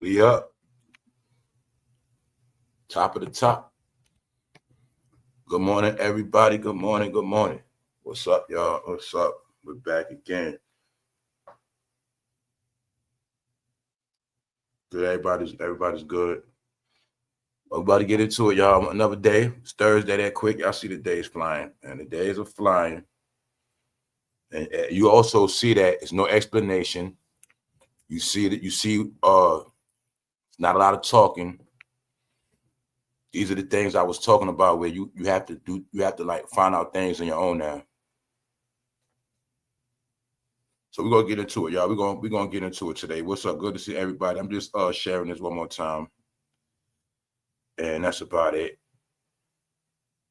We up. Top of the top. Good morning, everybody. Good morning. Good morning. What's up, y'all? What's up? We're back again. Good. Everybody's good. We're about to get into it, y'all. Another day. It's Thursday that quick. Y'all see the days flying. And the days are flying. And you also see that it's no explanation. You see that not a lot of talking. These are the things I was talking about where you have to like find out things on your own now. So we're gonna get into it, y'all. We're gonna get into it today. What's up? Good to see everybody. I'm just sharing this one more time. And that's about it.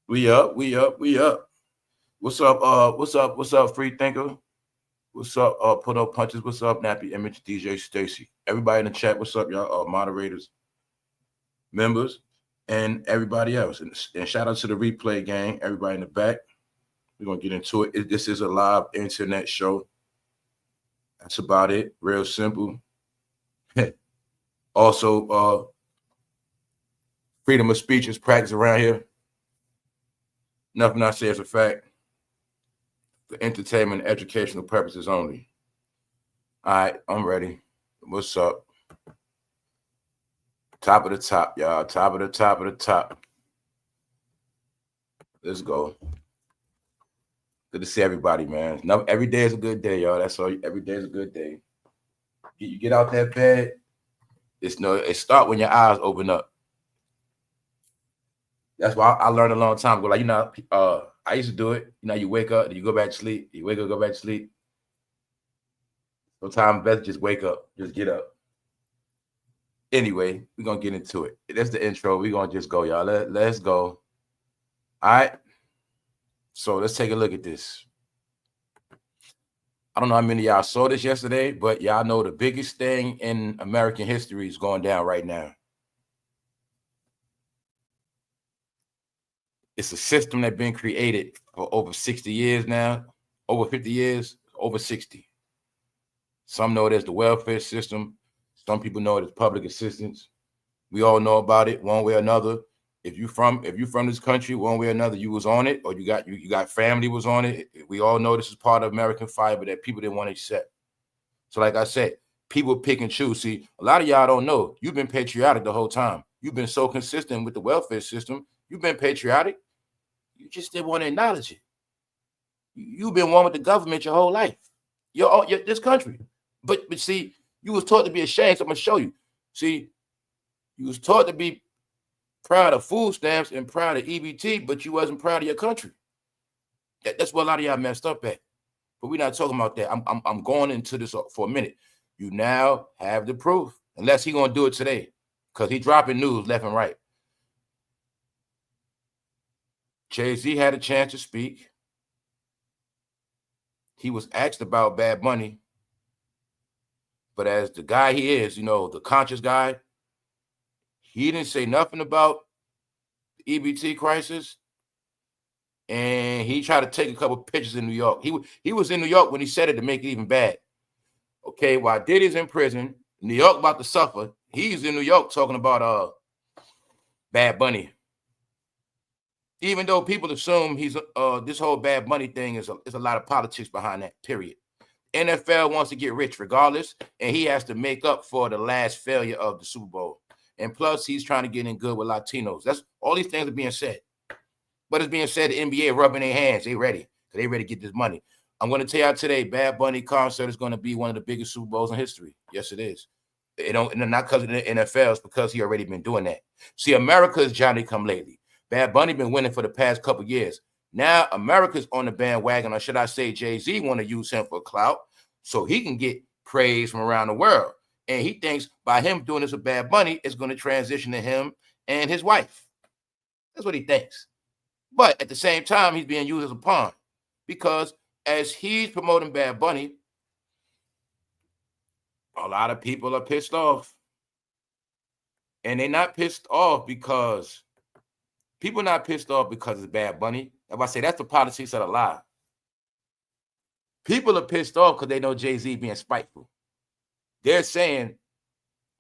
We up. What's up, free thinker? What's up, put up punches? What's up, Nappy Image, DJ Stacy? Everybody in the chat, what's up, y'all? Moderators, members, and everybody else. And shout out to the replay gang, everybody in the back. We're gonna get into it. This is a live internet show. That's about it. Real simple. Also, freedom of speech is practiced around here. Nothing I say is a fact. For entertainment and educational purposes only. All right, I'm ready. What's up? Top of the top, y'all. Top of the top. Let's go. Good to see everybody, man. No, every day is a good day, y'all. That's all. Every day is a good day. You get out that bed. It start when your eyes open up. That's why I learned a long time ago. Like, I used to do it. You wake up, and you go back to sleep. You wake up, go back to sleep. Sometimes best just wake up, just get up. Anyway, we're gonna get into it. That's the intro. We're gonna just go, y'all. Let's go. All right. So let's take a look at this. I don't know how many of y'all saw this yesterday, but y'all know the biggest thing in American history is going down right now. It's a system that's been created for over 60 years now, over 50 years, over 60. Some know it as the welfare system. Some people know it as public assistance. We all know about it one way or another. If you from this country, one way or another, you was on it, or you got family was on it. We all know this is part of American fiber that people didn't want to accept. So like I said, people pick and choose. See, a lot of y'all don't know. You've been patriotic the whole time. You've been so consistent with the welfare system. You've been patriotic. You just didn't want to acknowledge it. You've been one with the government your whole life. You're this country. But see, you was taught to be ashamed. So I'm going to show you. See, you was taught to be proud of food stamps and proud of EBT, but you wasn't proud of your country. That's what a lot of y'all messed up at. But we're not talking about that. I'm going into this for a minute. You now have the proof, unless he gonna do it today, because he dropping news left and right. Jay-Z had a chance to speak. He was asked about badbunny, but as the guy he is, the conscious guy, he didn't say nothing about the EBT crisis, and he tried to take a couple pictures in New York. He was in New York when he said it to make it even bad. Okay, while Diddy's in prison, New York about to suffer, he's in New York talking about badbunny. Even though people assume he's this whole badbunny thing is a lot of politics behind that, period. NFL wants to get rich regardless, and he has to make up for the last failure of the Super Bowl. And plus, he's trying to get in good with Latinos. That's all these things are being said. But it's being said, the NBA rubbing their hands. They ready. They ready to get this money. I'm going to tell y'all today, Bad Bunny concert is going to be one of the biggest Super Bowls in history. Yes, it is. Not because of the NFL, it's because he already been doing that. See, America is Johnny come lately. Bad Bunny been winning for the past couple years. Now America's on the bandwagon, or should I say Jay-Z want to use him for clout so he can get praise from around the world. And he thinks by him doing this with Bad Bunny, it's going to transition to him and his wife. That's what he thinks. But at the same time, he's being used as a pawn because as he's promoting Bad Bunny, a lot of people are pissed off. And they're not pissed off because people are not pissed off because it's Bad Bunny. If I say that's the politics of the lie. People are pissed off because they know Jay-Z being spiteful. They're saying,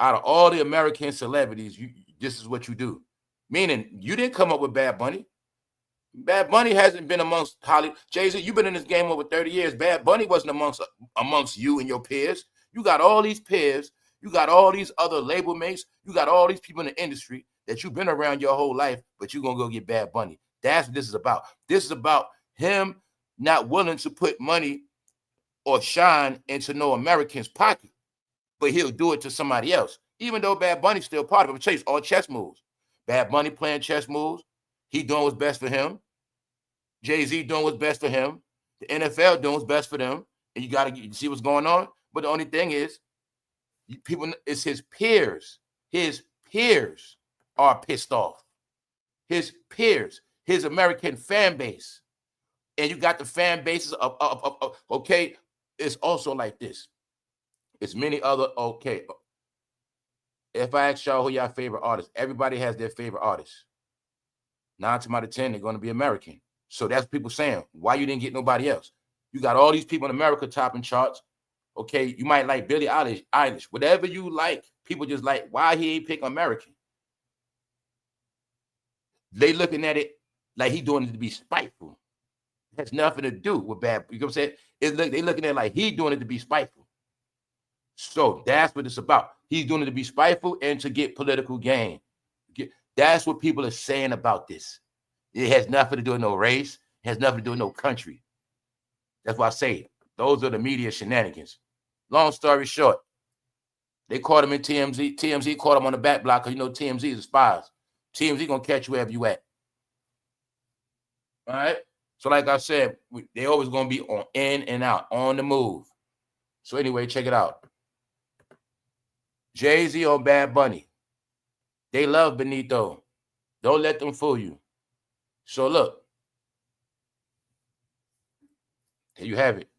out of all the American celebrities, this is what you do. Meaning, you didn't come up with Bad Bunny. Bad Bunny hasn't been amongst Hollywood. Jay-Z, you've been in this game over 30 years. Bad Bunny wasn't amongst you and your peers. You got all these peers. You got all these other label mates. You got all these people in the industry that you've been around your whole life, but you're going to go get Bad Bunny. That's what this is about. This is about him not willing to put money or shine into no American's pocket, but he'll do it to somebody else. Even though Bad Bunny's still part of it, chase all chess moves. Bad Bunny playing chess moves. He doing what's best for him. Jay-Z doing what's best for him. The NFL doing what's best for them. And you got to see what's going on. But the only thing is, people, it's his peers. His peers are pissed off. His peers, his American fan base. And you got the fan bases of okay, it's also like this. It's many other, okay. If I ask y'all who y'all favorite artists, everybody has their favorite artists. 9 times out of 10, they're going to be American. So that's people saying, why you didn't get nobody else? You got all these people in America topping charts. Okay, you might like Billie Eilish, whatever you like. People just like, why he ain't pick American? They looking at it like he doing it to be spiteful. It has nothing to do with bad. You know what I'm saying? They looking at it like he doing it to be spiteful. So that's what it's about. He's doing it to be spiteful and to get political gain. That's what people are saying about this. It has nothing to do with no race. It has nothing to do with no country. That's why I say those are the media shenanigans. Long story short, they caught him in TMZ. TMZ caught him on the back block because you know TMZ is spies. TMZ gonna catch you wherever you at. All right. So like I said, they always gonna be on in and out, on the move. So anyway, check it out. Jay-Z on Bad Bunny. They love Benito. Don't let them fool you. So look, there you have it.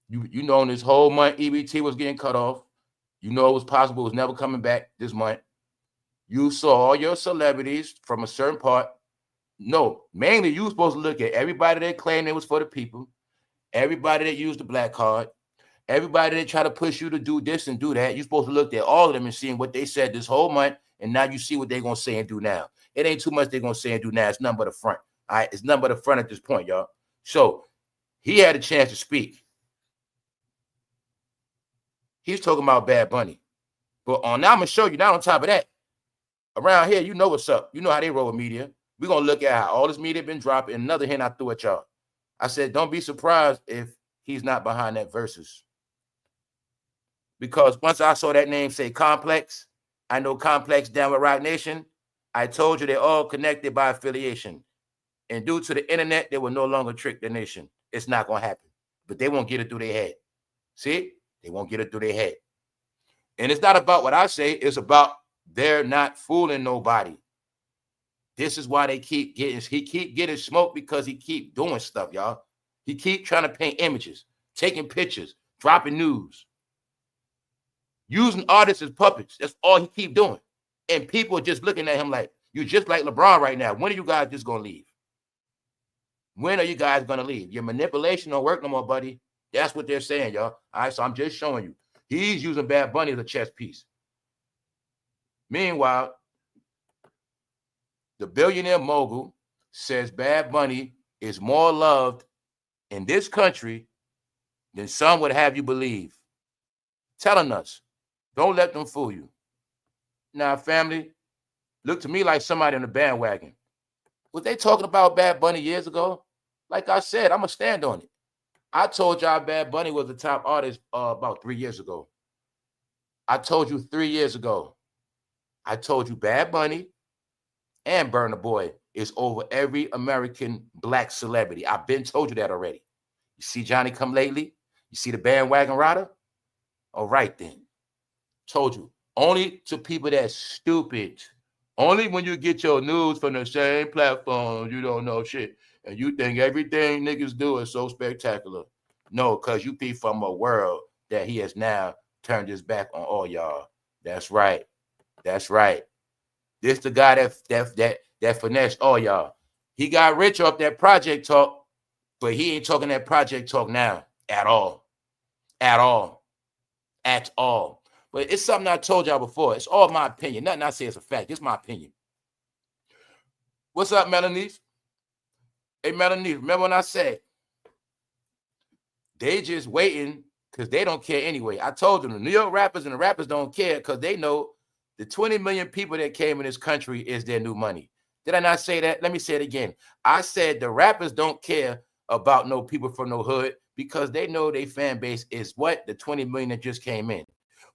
You know, in this whole month, EBT was getting cut off. You know it was possible. It was never coming back this month. You saw all your celebrities from a certain part. No, mainly you were supposed to look at everybody that claimed it was for the people, everybody that used the black card, everybody that tried to push you to do this and do that. You're supposed to look at all of them and seeing what they said this whole month, and now you see what they're going to say and do now. It ain't too much they're going to say and do now. It's nothing but the front. All right? It's nothing but the front at this point, y'all. So he had a chance to speak. He's talking about Bad Bunny. But now I'm going to show you, now on top of that, around here, you know what's up. You know how they roll with media. We're going to look at how all this media been dropping. Another hint I threw at y'all. I said, don't be surprised if he's not behind that versus. Because once I saw that name say Complex, I know Complex down with Rock Nation. I told you they're all connected by affiliation. And due to the internet, they will no longer trick the nation. It's not going to happen. But they won't get it through their head. See? They won't get it through their head. And it's not about what I say. It's about they're not fooling nobody. This is why he keep getting smoked, because he keep doing stuff, y'all. He keep trying to paint images, taking pictures, dropping news, using artists as puppets. That's all he keep doing. And people are just looking at him like, you're just like LeBron right now. When are you guys just going to leave? When are you guys going to leave? Your manipulation don't work no more, buddy. That's what they're saying, y'all. All right, so I'm just showing you. He's using Bad Bunny as a chess piece. Meanwhile, the billionaire mogul says Bad Bunny is more loved in this country than some would have you believe. Telling us, don't let them fool you. Now, family, look to me like somebody in the bandwagon. Was they talking about Bad Bunny years ago? Like I said, I'm going to stand on it. I told y'all Bad Bunny was the top artist about 3 years ago. I told you 3 years ago. I told you Bad Bunny and Burna Boy is over every American black celebrity. I've been told you that already. You see Johnny Come Lately? You see the bandwagon rider? All right then. Told you. Only to people that's stupid. Only when you get your news from the same platform, you don't know shit. And you think everything niggas do is so spectacular. No, because you be from a world that he has now turned his back on all y'all. That's right. That's right. This the guy that finessed all y'all. He got rich off that project talk, but he ain't talking that project talk now at all. At all. At all. But it's something I told y'all before. It's all my opinion. Nothing I say is a fact. It's my opinion. What's up, Melanie? Hey, Melanie, remember when I said they just waiting because they don't care anyway? I told them the New York rappers and the rappers don't care because they know the 20 million people that came in this country is their new money. Did I not say that? Let me say it again. I said the rappers don't care about no people from no hood because they know their fan base is what? The 20 million that just came in.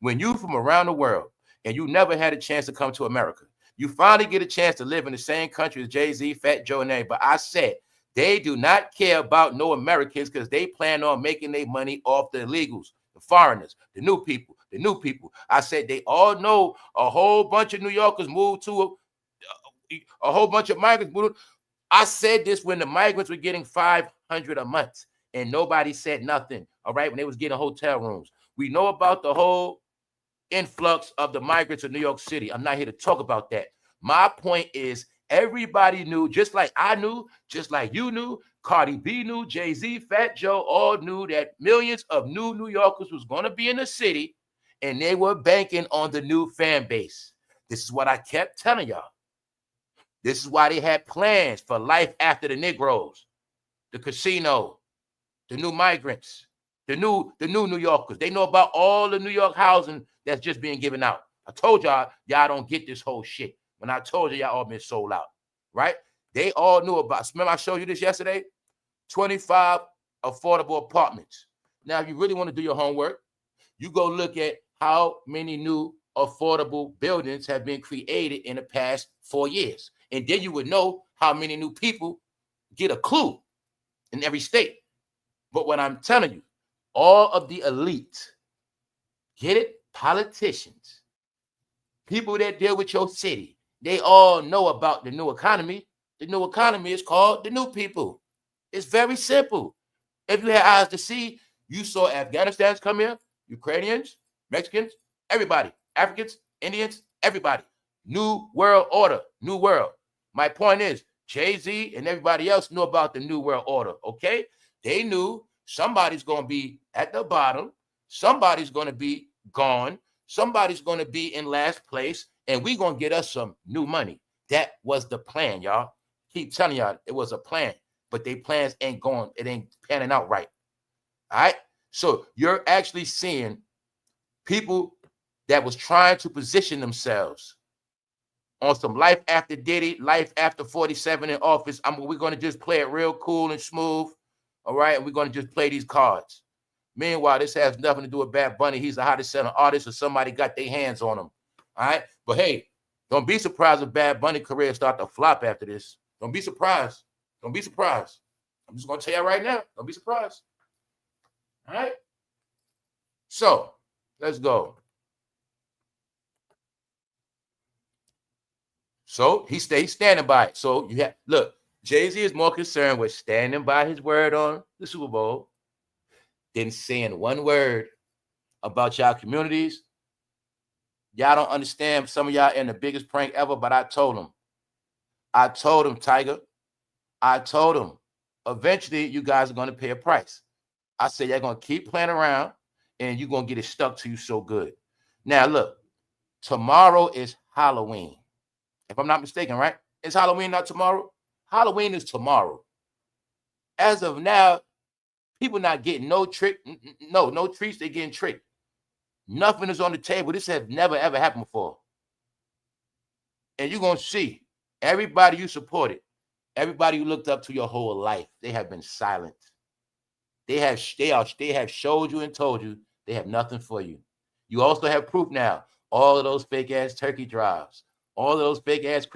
When you from around the world and you never had a chance to come to America, you finally get a chance to live in the same country as Jay-Z, Fat Joe, and everybody. But I said they do not care about no Americans because they plan on making their money off the illegals, the foreigners, the new people, the new people. I said they all know a whole bunch of New Yorkers moved to a whole bunch of migrants moved. I said this when the migrants were getting $500 a month and nobody said nothing, all right, when they was getting hotel rooms. We know about the whole influx of the migrants in New York City. I'm not here to talk about that. My point is everybody knew, just like I knew, just like you knew, Cardi B knew, Jay-Z, Fat Joe, all knew that millions of new Yorkers was going to be in the city and they were banking on the new fan base. This is what I kept telling y'all. This is why they had plans for life after the Negroes, the casino, the new migrants, the new New Yorkers. They know about all the New York housing that's just being given out. I told y'all don't get this whole shit. When I told y'all all been sold out, right? They all knew about. Remember I showed you this yesterday? 25 affordable apartments. Now, if you really want to do your homework, you go look at how many new affordable buildings have been created in the past 4 years. And then you would know how many new people get a clue in every state. But what I'm telling you, all of the elite, get it? Politicians, people that deal with your city, they all know about the new economy. The new economy is called the new people. It's very simple. If you had eyes to see, you saw Afghanistans come here, Ukrainians, Mexicans, everybody, Africans, Indians, everybody. New world order, new world. My point is, Jay-Z and everybody else knew about the new world order, okay? They knew somebody's going to be at the bottom, somebody's going to be gone, somebody's going to be in last place, and we're going to get us some new money. That was the plan, y'all. Keep telling y'all it was a plan, but they plans ain't going, it ain't panning out right. All right? So you're actually seeing people that was trying to position themselves on some life after Diddy, life after 47 in office. We're going to just play it real cool and smooth, all right? And we're going to just play these cards. Meanwhile, this has nothing to do with Bad Bunny. He's the hottest selling artist or somebody got their hands on him, all right? But hey, don't be surprised if Bad Bunny career start to flop after this. Don't be surprised. Don't be surprised. I'm just going to tell you right now. Don't be surprised. All right? So, let's go. So he's standing by it. So you have, look, Jay-Z is more concerned with standing by his word on the Super Bowl than saying one word about y'all communities. Y'all don't understand. Some of y'all in the biggest prank ever, but I told him, Tiger, I told him, eventually you guys are going to pay a price. I said, you're going to keep playing around and you're going to get it stuck to you so good. Now, look, tomorrow is Halloween. If I'm not mistaken, right? Is Halloween not tomorrow? Halloween is tomorrow. As of now, people not getting no treats. They're getting tricked. Nothing is on the table. This has never, ever happened before. And you're going to see everybody you supported, everybody you looked up to your whole life, they have been silent. They have showed you and told you they have nothing for you. You also have proof now. All of those fake-ass turkey drives, all of those fake-ass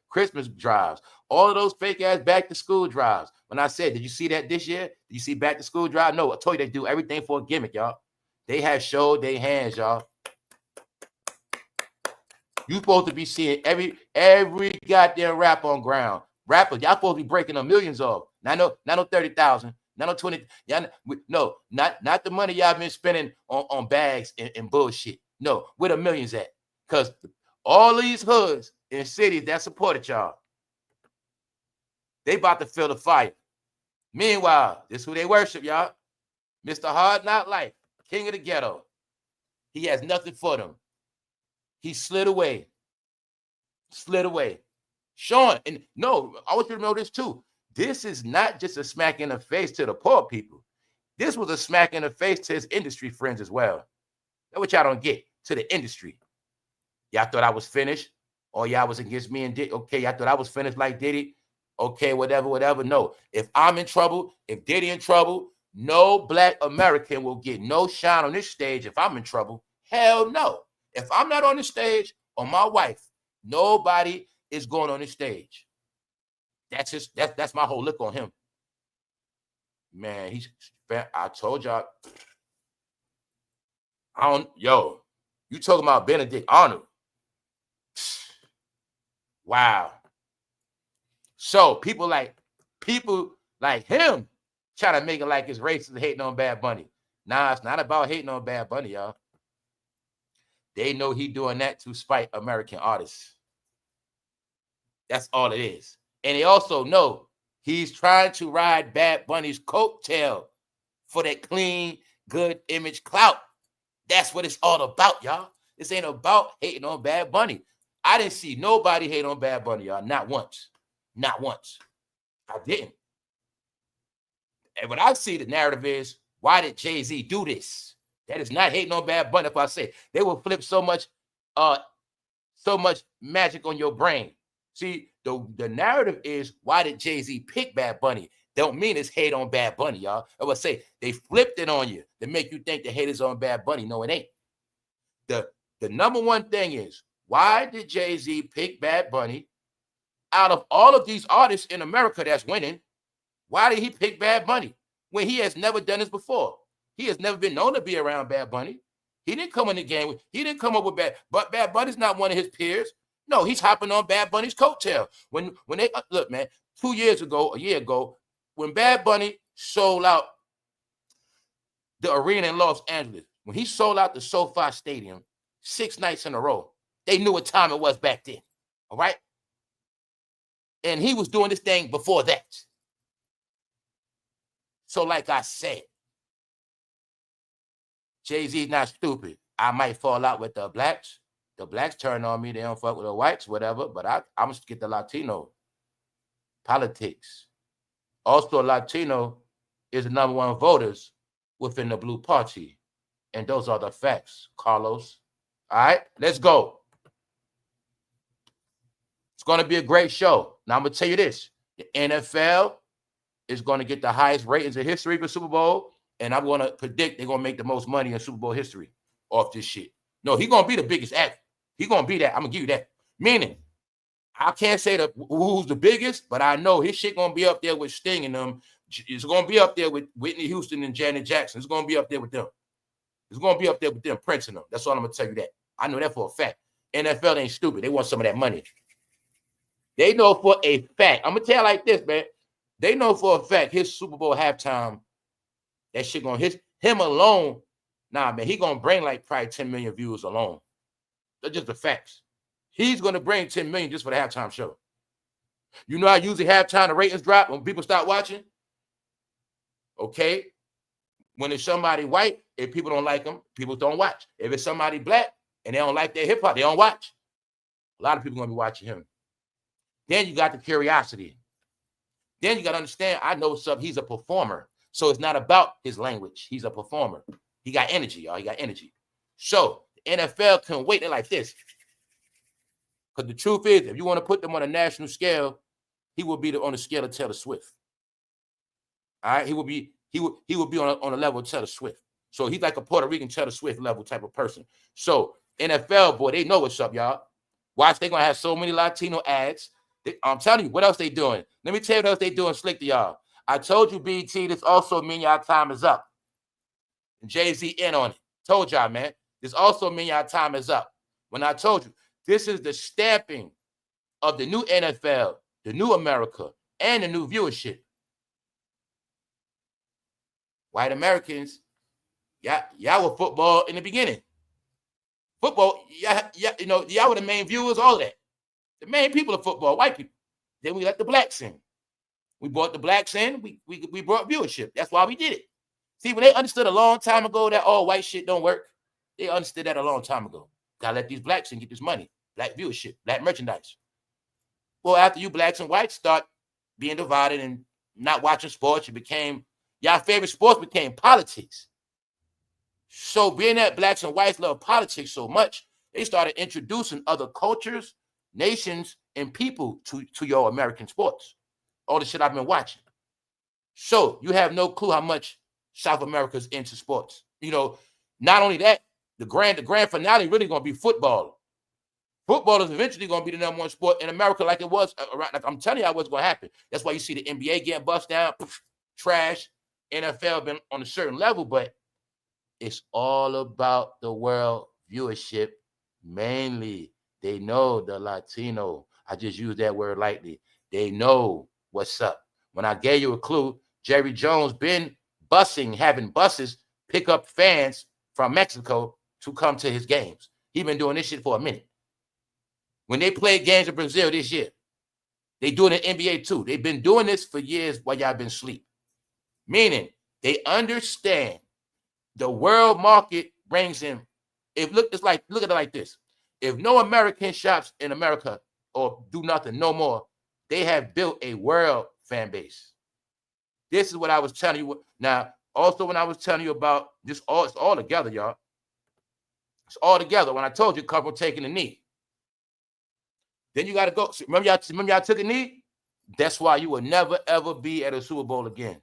Christmas drives, all of those fake-ass back-to-school drives. When I said, did you see that this year? Did you see back-to-school drive? No, I told you they do everything for a gimmick, y'all. They have showed their hands, y'all. You supposed to be seeing every goddamn rap on ground. Rappers, y'all supposed to be breaking them millions off. Not no 30,000, not no 20. No, not the money y'all been spending on bags and bullshit. No, where the millions at? Because all these hoods and cities that supported y'all, they about to feel the fire. Meanwhile, this is who they worship, y'all. Mr. Hard Not Life, King of the Ghetto. He has nothing for them. He slid away. Slid away. Sean, and no, I want you to know this too. This is not just a smack in the face to the poor people. This was a smack in the face to his industry friends as well. That's what y'all don't get, to the industry. Y'all thought I was finished, or y'all was against me and Diddy. Okay, y'all thought I was finished like Diddy. Okay, whatever. No, if I'm in trouble, if Diddy in trouble, no black American will get no shine on this stage if I'm in trouble. Hell no. If I'm not on the stage, or my wife, nobody is going on the stage. That's my whole look on him. Man, I told y'all. You talking about Benedict Arnold. Wow. So people like him try to make it like it's racist hating on Bad Bunny. Nah, it's not about hating on Bad Bunny, y'all. They know he doing that to spite American artists. That's all it is. And they also know he's trying to ride Bad Bunny's coattail for that clean, good image clout. That's what it's all about, y'all. This ain't about hating on Bad Bunny. I didn't see nobody hate on Bad Bunny, y'all. Not once. Not once. I didn't. And what I see the narrative is, why did Jay-Z do this? That is not hating on Bad Bunny. If I say they will flip so much magic on your brain. See, the narrative is, why did Jay-Z pick Bad Bunny? Don't mean it's hate on Bad Bunny, y'all. I would say they flipped it on you to make you think the hate is on Bad Bunny. No, it ain't. The number one thing is, why did Jay-Z pick Bad Bunny? Out of all of these artists in America that's winning, why did he pick Bad Bunny when he has never done this before? He has never been known to be around Bad Bunny. He didn't come in the game. He didn't come up with Bad Bunny's not one of his peers. No, he's hopping on Bad Bunny's coattail. When they look, man, a year ago, when Bad Bunny sold out the arena in Los Angeles, when he sold out the SoFi Stadium 6 nights in a row, they knew what time it was back then. All right. And he was doing this thing before that. So, like I said, Jay-Z's not stupid. I might fall out with the blacks. The blacks turn on me. They don't fuck with the whites, whatever. But I'm going to get the Latino politics. Also, Latino is the number one voters within the Blue Party. And those are the facts, Carlos. All right, let's go. It's going to be a great show. Now, I'm going to tell you this. The NFL is going to get the highest ratings in history for Super Bowl. And I'm going to predict they're going to make the most money in Super Bowl history off this shit. No, he's going to be the biggest actor. He's going to be that. I'm going to give you that. Meaning, I can't say who's the biggest, but I know his shit going to be up there with Sting and them. It's going to be up there with Whitney Houston and Janet Jackson. It's going to be up there with them. It's going to be up there with them, Prince and them. That's all I'm going to tell you that. I know that for a fact. NFL ain't stupid. They want some of that money. They know for a fact. I'm going to tell you like this, man. They know for a fact his Super Bowl halftime, that shit going to hit him alone. Nah, man, he going to bring like probably 10 million viewers alone. That's just the facts. He's going to bring 10 million just for the halftime show. You know how usually halftime the ratings drop when people start watching? Okay. When it's somebody white, if people don't like them, people don't watch. If it's somebody black and they don't like their hip hop, they don't watch. A lot of people are going to be watching him. Then you got the curiosity. Then you got to understand, I know something. He's a performer. So it's not about his language. He's a performer. He got energy, y'all. He got energy. So the NFL can wait. They're like this. Because the truth is, if you want to put them on a national scale, he will be on the scale of Taylor Swift. All right? He will be on a level of Taylor Swift. So he's like a Puerto Rican Taylor Swift level type of person. So NFL, boy, they know what's up, y'all. Watch, they're going to have so many Latino ads. I'm telling you, what else they doing? Let me tell you what else they doing slick to y'all. I told you, BT, this also mean y'all time is up. And Jay-Z in on it. Told y'all, man. This also mean y'all time is up. When I told you, this is the stamping of the new NFL, the new America, and the new viewership. White Americans, y'all were football in the beginning. Football, y'all were the main viewers, all of that. The main people of football, white people. Then we let the blacks in. We brought the blacks in. We brought viewership. That's why we did it. See, when they understood a long time ago that all white shit don't work, They understood that a long time ago. Gotta let these blacks in get this money, black viewership, black merchandise. Well, after you blacks and whites start being divided and not watching sports, it became, y'all favorite sports became politics. So being that blacks and whites love politics so much, they started introducing other cultures, nations, and people to your American sports. All the shit I've been watching. So you have no clue how much South America's into sports. You know, not only that, the grand finale really gonna be football. Football is eventually gonna be the #1 sport in America, like it was around. Like I'm telling you what's gonna happen. That's why you see the NBA getting bust down, trash. NFL been on a certain level, but it's all about the world viewership. Mainly, they know the Latino. I just use that word lightly. They know what's up. When I gave you a clue, Jerry Jones been having buses pick up fans from Mexico to come to his games. He been doing this shit for a minute. When they played games in Brazil this year, they doing it in the NBA too. They've been doing this for years while y'all been asleep. Meaning they understand the world market brings in. Look at it like this. If no American shops in America or do nothing no more, they have built a world fan base. This is what I was telling you. Now, also when I was telling you about this, it's all together, y'all. It's all together. When I told you, couple taking a knee. Then you got to go. Remember y'all took a knee? That's why you will never, ever be at a Super Bowl again.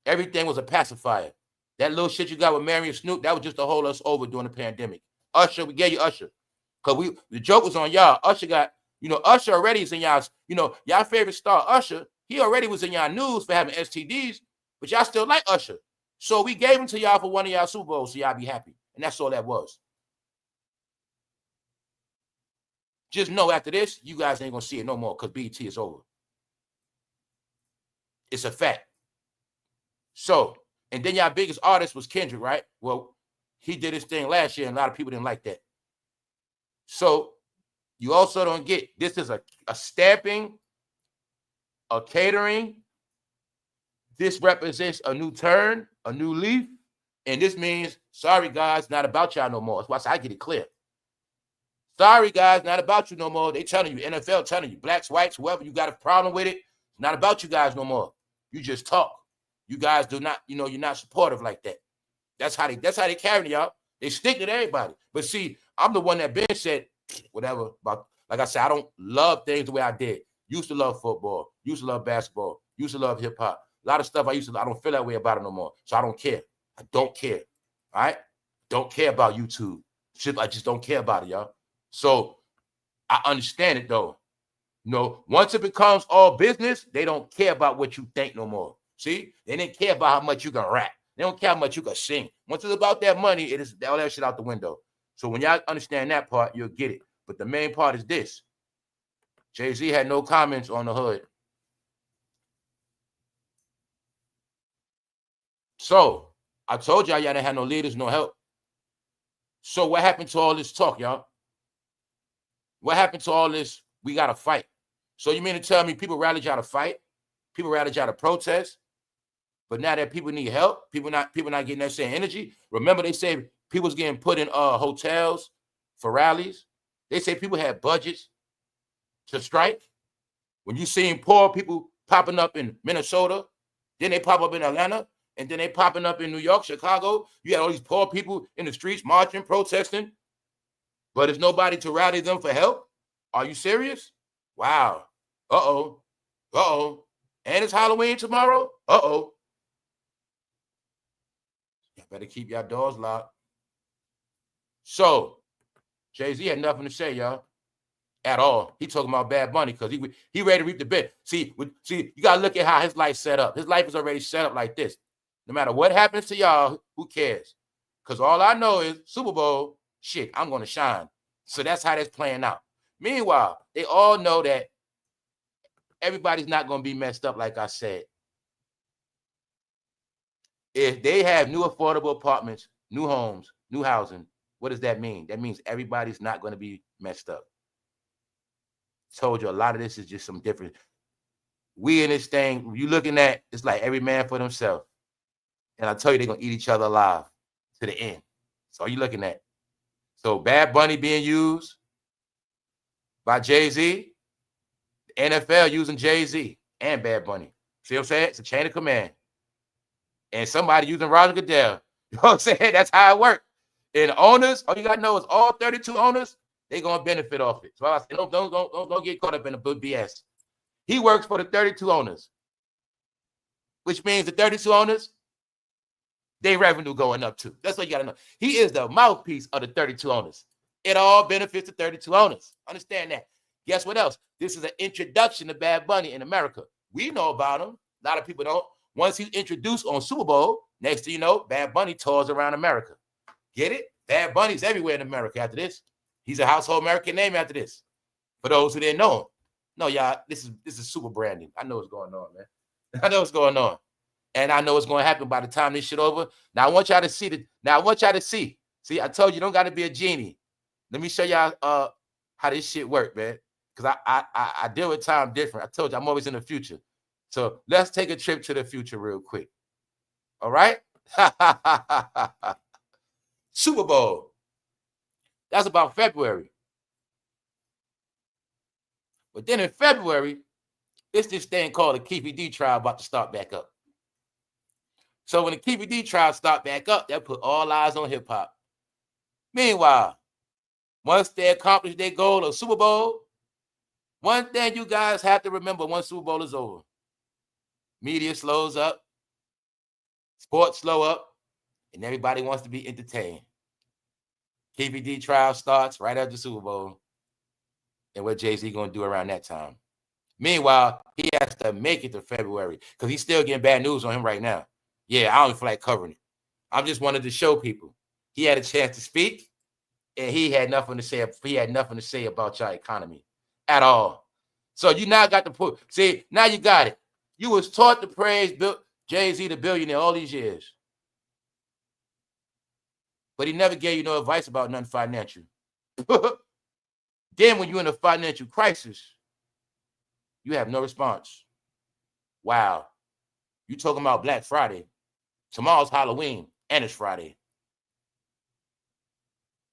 Everything was a pacifier. That little shit you got with Mary and Snoop, that was just to hold us over during the pandemic. Usher, we gave you Usher. Because the joke was on y'all. Usher got, Usher already is in y'all's, y'all favorite star, Usher, he already was in y'all news for having STDs, but y'all still like Usher. So we gave him to y'all for one of y'all Super Bowls, so y'all be happy. And that's all that was. Just know after this, you guys ain't going to see it no more because BET is over. It's a fact. So, and then y'all biggest artist was Kendrick, right? Well, he did his thing last year, and a lot of people didn't like that. So, you also don't get, this is a stamping, a catering. This represents a new turn, a new leaf. And this means, sorry, guys, not about y'all no more. That's why I get it clear. Sorry, guys, not about you no more. They telling you, NFL telling you, blacks, whites, whoever, you got a problem with it, it's not about you guys no more. You just talk. You guys do not, you're not supportive like that. That's how they carry y'all. They stick to everybody. But see, I'm the one that been said, whatever, about, like I said, I don't love things the way I did. Used to love football, used to love basketball, used to love hip-hop. A lot of stuff I don't feel that way about it no more. So I don't care. I don't care. All right? Don't care about YouTube. Shit, I just don't care about it, y'all. So I understand it though. Once it becomes all business, they don't care about what you think no more. See, they didn't care about how much you can rap. They don't care how much you can sing. Once it's about that money, it is all that shit out the window. So when y'all understand that part, you'll get it. But the main part is this. Jay-Z had no comments on the hood. So I told y'all didn't have no leaders, no help. So what happened to all this talk, y'all? What happened to all this? We got to fight. So you mean to tell me people rallied y'all to fight? People rallied y'all to protest? But now that people need help, people not getting that same energy. Remember they say people's getting put in hotels for rallies. They say people had budgets to strike. When you seeing poor people popping up in Minnesota, then they pop up in Atlanta, and then they popping up in New York, Chicago. You had all these poor people in the streets marching, protesting. But there's nobody to rally them for help? Are you serious? Wow. Uh-oh. Uh-oh. And it's Halloween tomorrow? Uh-oh. You better keep your doors locked. So, Jay-Z had nothing to say, y'all. At all. He talking about Bad Bunny because he ready to reap the benefit. See, you got to look at how his life set up. His life is already set up like this. No matter what happens to y'all, who cares? Because all I know is Super Bowl, shit, I'm going to shine. So that's how that's playing out. Meanwhile, they all know that everybody's not going to be messed up, like I said. If they have new affordable apartments, new homes, new housing, what does that mean? That means everybody's not going to be messed up. Told you a lot of this is just some different. We in this thing, you looking at, it's like every man for themselves. And I tell you, they're going to eat each other alive to the end. So you looking at. So Bad Bunny being used by Jay-Z, the NFL using Jay-Z and Bad Bunny. See what I'm saying? It's a chain of command. And somebody using Roger Goodell. You know what I'm saying? That's how it works. And owners, all you got to know is all 32 owners, they're going to benefit off it. So I say, don't get caught up in the BS. He works for the 32 owners, which means the 32 owners, their revenue going up too. That's what you got to know. He is the mouthpiece of the 32 owners. It all benefits the 32 owners. Understand that. Guess what else? This is an introduction to Bad Bunny in America. We know about him. A lot of people don't. Once he's introduced on Super Bowl, next thing you know, Bad Bunny tours around America. Get it? Bad Bunny's everywhere in America after this. He's a household American name after this. For those who didn't know him. No, y'all, this is super branding. I know what's going on, man. I know what's going on. And I know what's going to happen by the time this shit over. Now I want y'all to see. See, I told you, don't got to be a genie. Let me show y'all how this shit work, man. Because I deal with time different. I told you, I'm always in the future. So let's take a trip to the future real quick. All right? Super Bowl. That's about February. But then in February, it's this thing called the KPD trial about to start back up. So when the KPD trial start back up, that put all eyes on hip hop. Meanwhile, once they accomplish their goal of Super Bowl, one thing you guys have to remember once Super Bowl is over, media slows up, sports slow up, and everybody wants to be entertained. KPD trial starts right after Super Bowl. And what Jay-Z going to do around that time? Meanwhile, he has to make it to February because he's still getting bad news on him right now. Yeah, I don't feel like covering it. I just wanted to show people he had a chance to speak, and he had nothing to say. He had nothing to say about your economy at all. So you now got to put. See, now you got it. You was taught to praise Jay-Z, the billionaire, all these years, but he never gave you no advice about nothing financial. Then when you're in a financial crisis, you have no response. Wow. You talking about Black Friday. Tomorrow's Halloween, and it's Friday.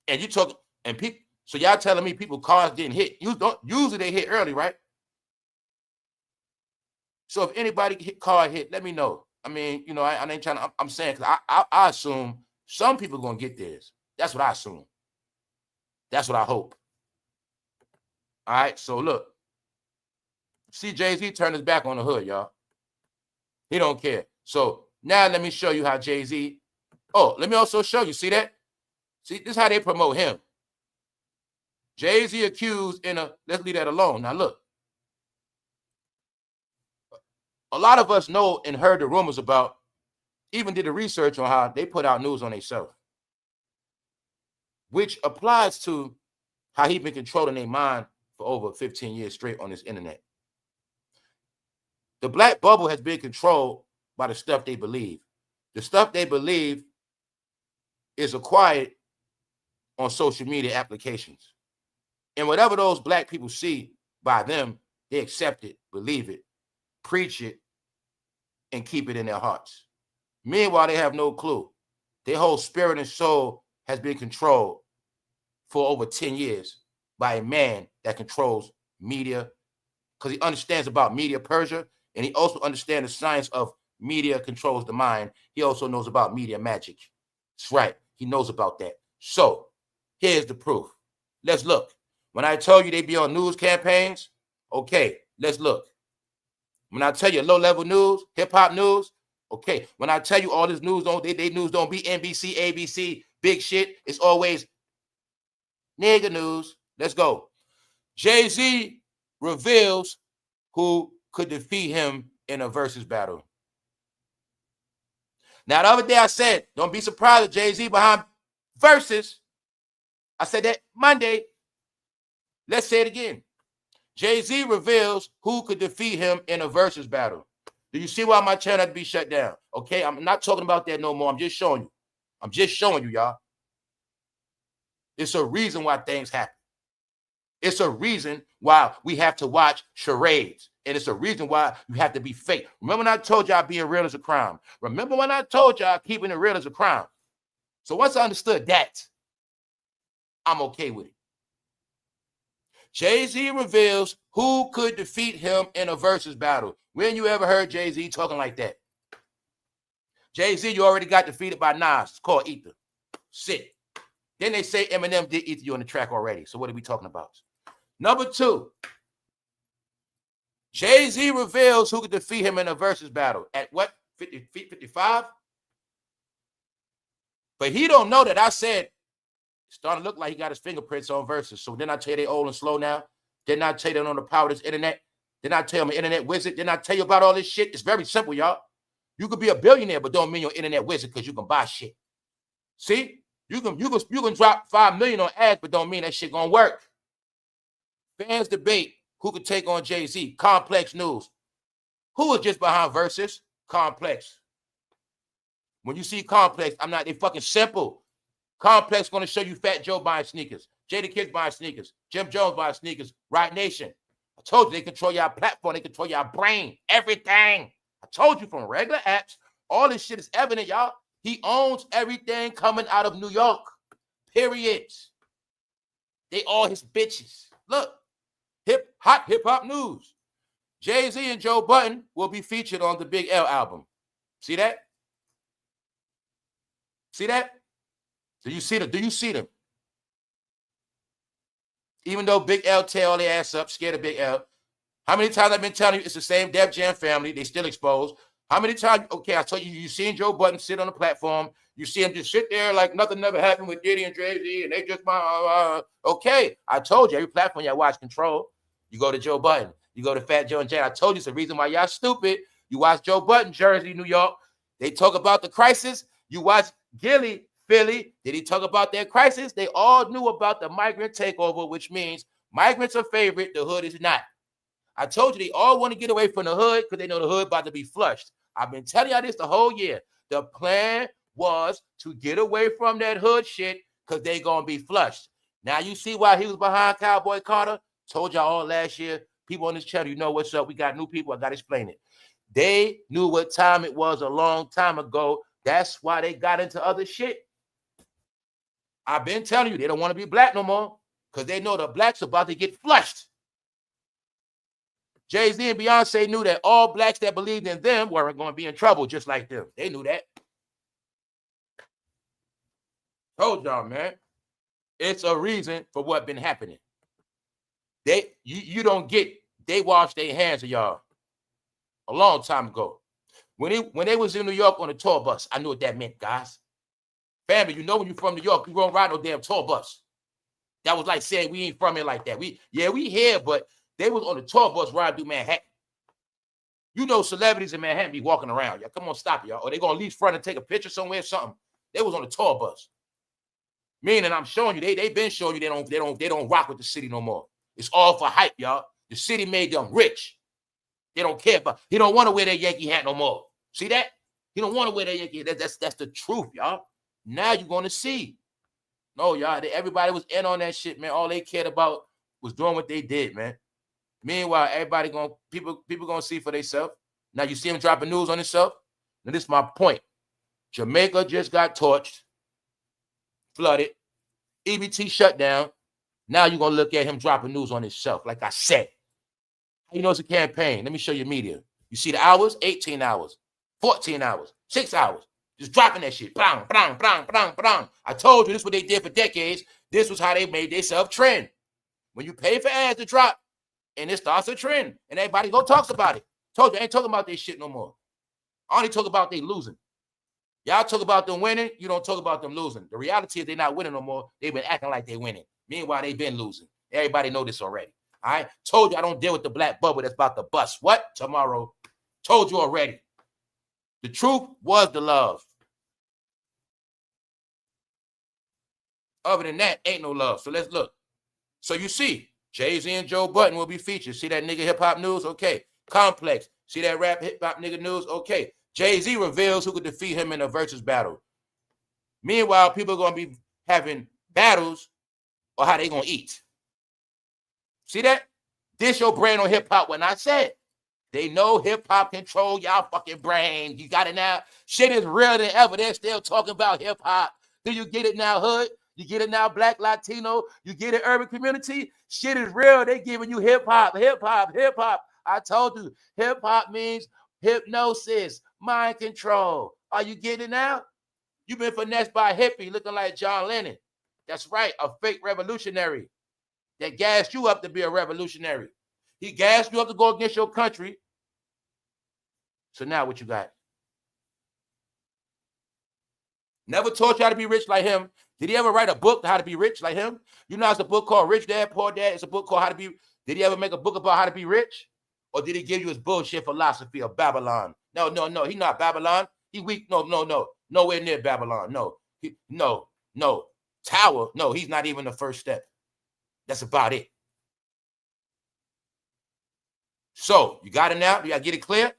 And you talking, and people, so y'all telling me people cars didn't hit. Usually they hit early, right? So if anybody car hit, let me know. I mean, you know, I ain't trying to, I'm saying, because I assume some people going to get theirs. That's what I assume. That's what I hope. All right, so look. See, Jay-Z turned his back on the hood, y'all. He don't care. So now let me show you how Jay-Z. Oh, let me also show you. See that? See, this is how they promote him. Jay-Z accused in a, let's leave that alone. Now look. A lot of us know and heard the rumors about, even did the research on how they put out news on themselves, which applies to how he been controlling their mind for over 15 years straight on this internet. The black bubble has been controlled by the stuff they believe. The stuff they believe is acquired on social media applications. And whatever those black people see by them, they accept it, believe it, preach it, and keep it in their hearts. Meanwhile, they have no clue. Their whole spirit and soul has been controlled for over 10 years by a man that controls media, because he understands about media Persia, and he also understands the science of media controls the mind. He also knows about media magic. That's right. He knows about that. So here's the proof. Let's look. When I told you they be on news campaigns, okay, let's look. When I tell you low-level news, hip-hop news, okay. When I tell you all this news, they news don't be NBC, ABC, big shit. It's always nigga news. Let's go. Jay-Z reveals who could defeat him in a versus battle. Now, the other day I said, don't be surprised if Jay-Z behind versus. I said that Monday. Let's say it again. Jay-Z reveals who could defeat him in a versus battle. Do you see why my channel had to be shut down? Okay, I'm not talking about that no more. I'm just showing you. I'm just showing you, y'all. It's a reason why things happen. It's a reason why we have to watch charades. And it's a reason why you have to be fake. Remember when I told y'all being real is a crime? Remember when I told y'all keeping it real is a crime? So once I understood that, I'm okay with it. Jay-Z reveals who could defeat him in a versus battle. When you ever heard Jay-Z talking like that? Jay-Z, you already got defeated by Nas. It's called Ether. Sit. Then they say Eminem did Ether you on the track already. So what are we talking about? Number 2. Jay-Z reveals who could defeat him in a versus battle. At what? 55? But he don't know that I said it's starting to look like he got his fingerprints on verses. So then I tell you they old and slow now. Didn't I tell you that on the power of this internet? Didn't I tell you I'm an internet wizard? Didn't I tell you about all this shit? It's very simple, y'all. You could be a billionaire, but don't mean you're an internet wizard because you can buy shit. See? You can drop $5 million on ads, but don't mean that shit gonna work. Fans debate who could take on Jay-Z. Complex news. Who is just behind verses? Complex. When you see Complex, they fucking simple. Complex gonna show you Fat Joe buying sneakers, Jada Kids buying sneakers, Jim Jones buying sneakers, Right Nation. I told you they control your platform, they control your brain, everything. I told you from regular apps, all this shit is evident, y'all. He owns everything coming out of New York. Period. They all his bitches. Look, hot hip hop news. Jay-Z and Joe Budden will be featured on the Big L album. See that? See that? Do you see them? Do you see them? Even though Big L tear all their ass up, scared of Big L. How many times I've been telling you it's the same Def Jam family? They still exposed. How many times? Okay, I told you, you seen Joe Budden sit on the platform. You see him just sit there like nothing never happened with Diddy and Jay-Z, and they just okay. I told you every platform y'all watch control. You go to Joe Budden. You go to Fat Joe and Jay. I told you it's the reason why y'all stupid. You watch Joe Budden, Jersey, New York. They talk about the crisis. You watch Gilly, Philly. Did he talk about their crisis? They all knew about the migrant takeover, which means migrants are favorite, the hood is not. I told you they all want to get away from the hood because they know the hood about to be flushed. I've been telling y'all this the whole year. The plan was to get away from that hood shit because they going to be flushed. Now you see why he was behind Cowboy Carter? Told y'all all last year. People on this channel, you know what's up. We got new people. I got to explain it. They knew what time it was a long time ago. That's why they got into other shit. I've been telling you, they don't want to be black no more because they know the blacks are about to get flushed. Jay-Z and Beyonce knew that all blacks that believed in them weren't going to be in trouble just like them. They knew that. Told y'all, man. It's a reason for what been happening. You don't get, they washed their hands of y'all a long time ago. When they was in New York on a tour bus, I knew what that meant, guys. Family, you know when you're from New York, you won't ride no damn tour bus. That was like saying we ain't from here like that. We here, but they was on the tour bus riding through Manhattan. You know celebrities in Manhattan be walking around. Y'all, come on, stop it, y'all. Or they gonna leave front and take a picture somewhere or something. They was on the tour bus. Meaning I'm showing you, they been showing you they don't rock with the city no more. It's all for hype, y'all. The city made them rich. They don't care about, he don't want to wear that Yankee hat no more. See that? He don't want to wear that Yankee hat. That's the truth, y'all. Now you're gonna see. No, y'all, everybody was in on that shit, man. All they cared about was doing what they did, man. Meanwhile, people gonna see for themselves. Now you see him dropping news on himself. Now this is my point. Jamaica just got torched, flooded, EBT shut down. Now you're gonna look at him dropping news on himself. Like I said, you know it's a campaign. Let me show you media. You see the hours? 18 hours, 14 hours, 6 hours. Just dropping that shit. Bang, bang, bang, bang, bang. I told you this is what they did for decades. This was how they made themselves trend. When you pay for ads to drop, and it starts a trend, and everybody go talks about it. Told you, I ain't talking about this shit no more. I only talk about they losing. Y'all talk about them winning, you don't talk about them losing. The reality is they're not winning no more. They've been acting like they're winning. Meanwhile, they've been losing. Everybody know this already. All right? Told you I don't deal with the black bubble that's about to bust. What? Tomorrow. Told you already. The truth was the love. Other than that, ain't no love. So let's look. So you see, Jay-Z and Joe Budden will be featured. See that nigga hip-hop news? Okay. Complex. See that rap hip-hop nigga news? Okay. Jay-Z reveals who could defeat him in a versus battle. Meanwhile, people are going to be having battles or how they going to eat. See that? This your brain on hip-hop when I said. They know hip-hop control y'all fucking brain. You got it now? Shit is realer than ever. They're still talking about hip-hop. Do you get it now, hood? You get it now, Black, Latino? You get it, urban community? Shit is real. They giving you hip-hop, hip-hop, hip-hop. I told you, hip-hop means hypnosis, mind control. Are you getting it now? You've been finessed by a hippie looking like John Lennon. That's right, a fake revolutionary that gassed you up to be a revolutionary. He gassed you up to go against your country. So now what you got? Never taught you how to be rich like him. Did he ever write a book how to be rich like him? You know, it's a book called Rich Dad, Poor Dad. It's a book called How to Be. Did he ever make a book about how to be rich? Or did he give you his bullshit philosophy of Babylon? No. He's not Babylon. He weak. No. Nowhere near Babylon. No. Tower. No, he's not even the first step. That's about it. So you got it now? You got to get it clear?